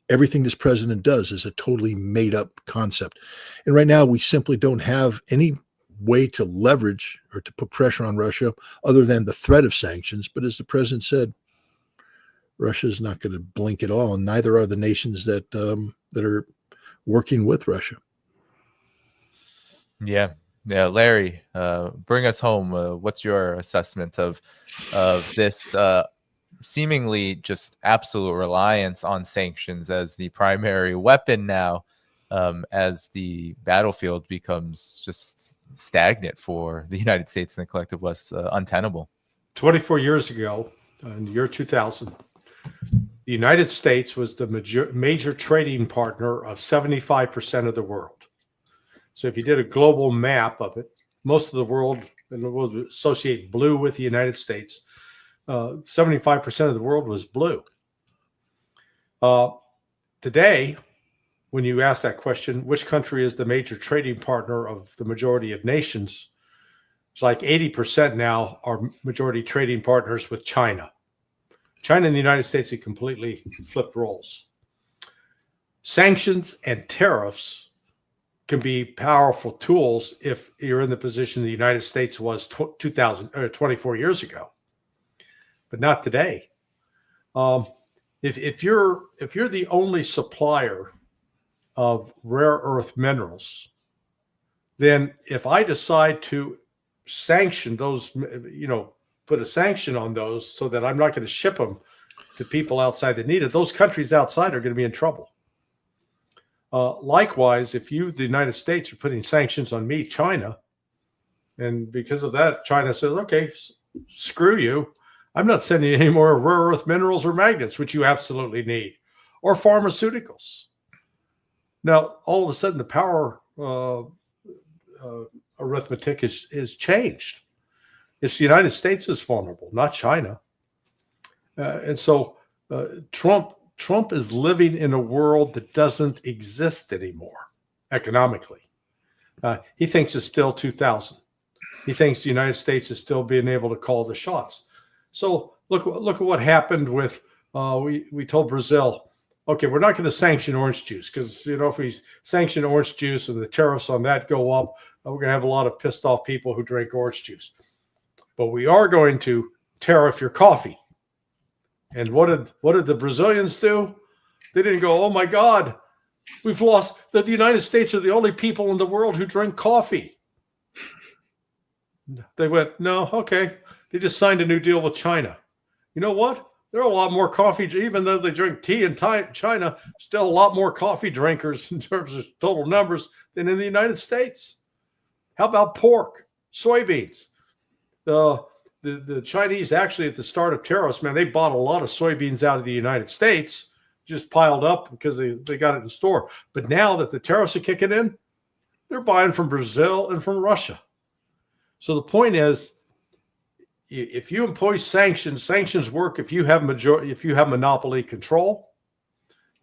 Everything this president does is a totally made up concept. And right now we simply don't have any way to leverage or to put pressure on Russia other than the threat of sanctions. But as the president said, Russia is not going to blink at all, and neither are the nations that are working with Russia. Yeah. Larry, bring us home. What's your assessment of this seemingly just absolute reliance on sanctions as the primary weapon now, as the battlefield becomes just stagnant for the United States and the collective West, untenable? 24 years ago, in the year 2000, the United States was the major trading partner of 75% of the world. So if you did a global map of it, most of the world, and the world would associate blue with the United States, 75% of the world was blue. Today, when you ask that question, which country is the major trading partner of the majority of nations? It's like 80% now are majority trading partners with China. China and the United States have completely flipped roles. Sanctions and tariffs can be powerful tools if you're in the position the United States was 24 years ago, but not today. If you're the only supplier of rare earth minerals, then if I decide to sanction those, put a sanction on those so that I'm not going to ship them to people outside that need it, those countries outside are going to be in trouble. Likewise, if you, the United States, are putting sanctions on me, China, and because of that, China says, okay, screw you. I'm not sending you any more rare earth minerals or magnets, which you absolutely need, or pharmaceuticals. Now, all of a sudden, the power arithmetic is changed. It's the United States is vulnerable, not China. And so Trump is living in a world that doesn't exist anymore economically. He thinks it's still 2000. He thinks the United States is still being able to call the shots. So look at what happened with, we told Brazil, okay, we're not going to sanction orange juice because, if we sanction orange juice and the tariffs on that go up, we're going to have a lot of pissed off people who drink orange juice. But we are going to tariff your coffee. And what did the Brazilians do? They didn't go, oh my God, we've lost, that the United States are the only people in the world who drink coffee. They went, no, okay. They just signed a new deal with China. You know what? There are a lot more coffee, even though they drink tea in China, still a lot more coffee drinkers in terms of total numbers than in the United States. How about pork, soybeans? The Chinese actually at the start of tariffs, man, they bought a lot of soybeans out of the United States, just piled up because they got it in store. But now that the tariffs are kicking in, they're buying from Brazil and from Russia. So the point is, if you impose sanctions work if you have monopoly control.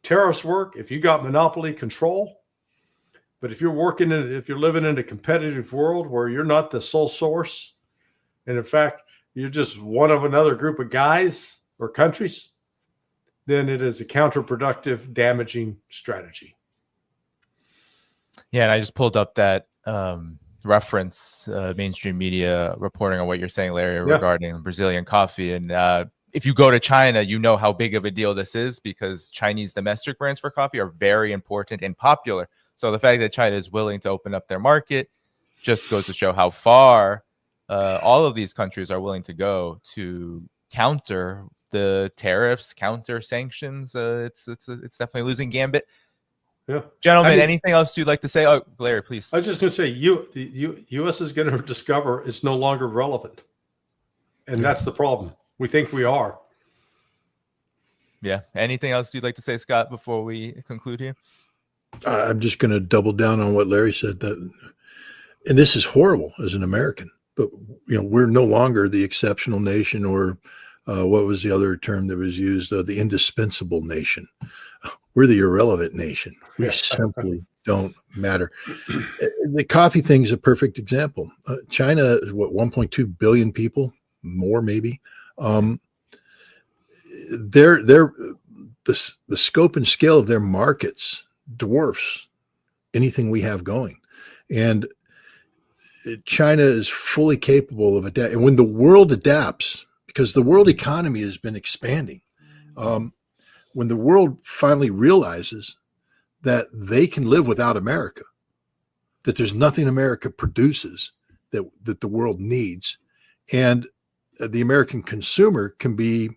Tariffs work if you got monopoly control. But if you're living in a competitive world where you're not the sole source, and in fact you're just one of another group of guys or countries, then it is a counterproductive, damaging strategy. Yeah, and I just pulled up that reference mainstream media reporting on what you're saying, Larry, Yeah. regarding Brazilian coffee. And if you go to China, you know how big of a deal this is, because Chinese domestic brands for coffee are very important and popular. So the fact that China is willing to open up their market just goes to show how far all of these countries are willing to go to counter the tariffs, counter sanctions. It's definitely a losing gambit. Yeah. Gentlemen, I mean, anything else you'd like to say? Oh, Larry, please. I was just going to say, the U.S. is going to discover it's no longer relevant, and that's the problem. We think we are. Yeah. Anything else you'd like to say, Scott, before we conclude here? I'm just going to double down on what Larry said. That, and this is horrible as an American, but we're no longer the exceptional nation, or what was the other term that was used? The indispensable nation. We're the irrelevant nation. We simply don't matter. The coffee thing is a perfect example. China is what, 1.2 billion people, more maybe. The scope and scale of their markets dwarfs anything we have going, and China is fully capable of adapting. And when the world adapts, because the world economy has been expanding, when the world finally realizes that they can live without America, that there's nothing America produces that the world needs, and the American consumer can be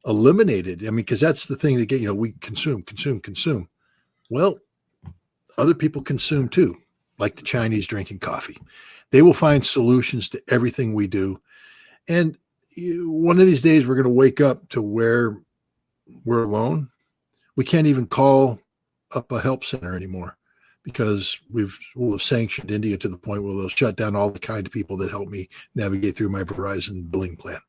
eliminated. I mean, because that's the thing that we consume. Well, other people consume too, like the Chinese drinking coffee. They will find solutions to everything we do. And one of these days, we're going to wake up to where we're alone. We can't even call up a help center anymore, because we'll have sanctioned India to the point where they'll shut down all the kind of people that help me navigate through my Verizon billing plan.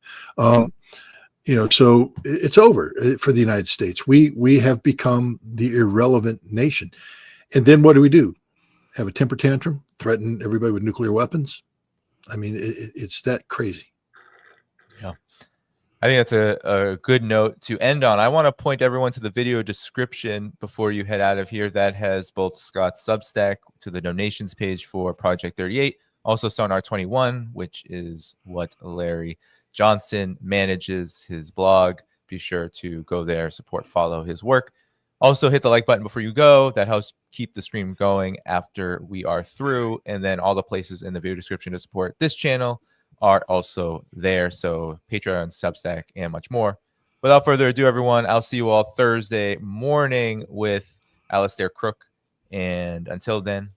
So it's over for the United States. We have become the irrelevant nation. And then what do? Have a temper tantrum, threaten everybody with nuclear weapons? I mean, it's that crazy. Yeah. I think that's a good note to end on. I want to point everyone to the video description before you head out of here. That has both Scott's Substack to the donations page for Project 38, also Sonar 21, which is what Larry Johnson manages, his blog. Be sure to go there, support, follow his work. Also, hit the like button before you go. That helps keep the stream going after we are through. And then all the places in the video description to support this channel are also there. So Patreon, Substack, and much more. Without further ado, everyone, I'll see you all Thursday morning with Alistair Crook. And until then,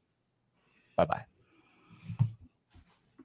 bye-bye.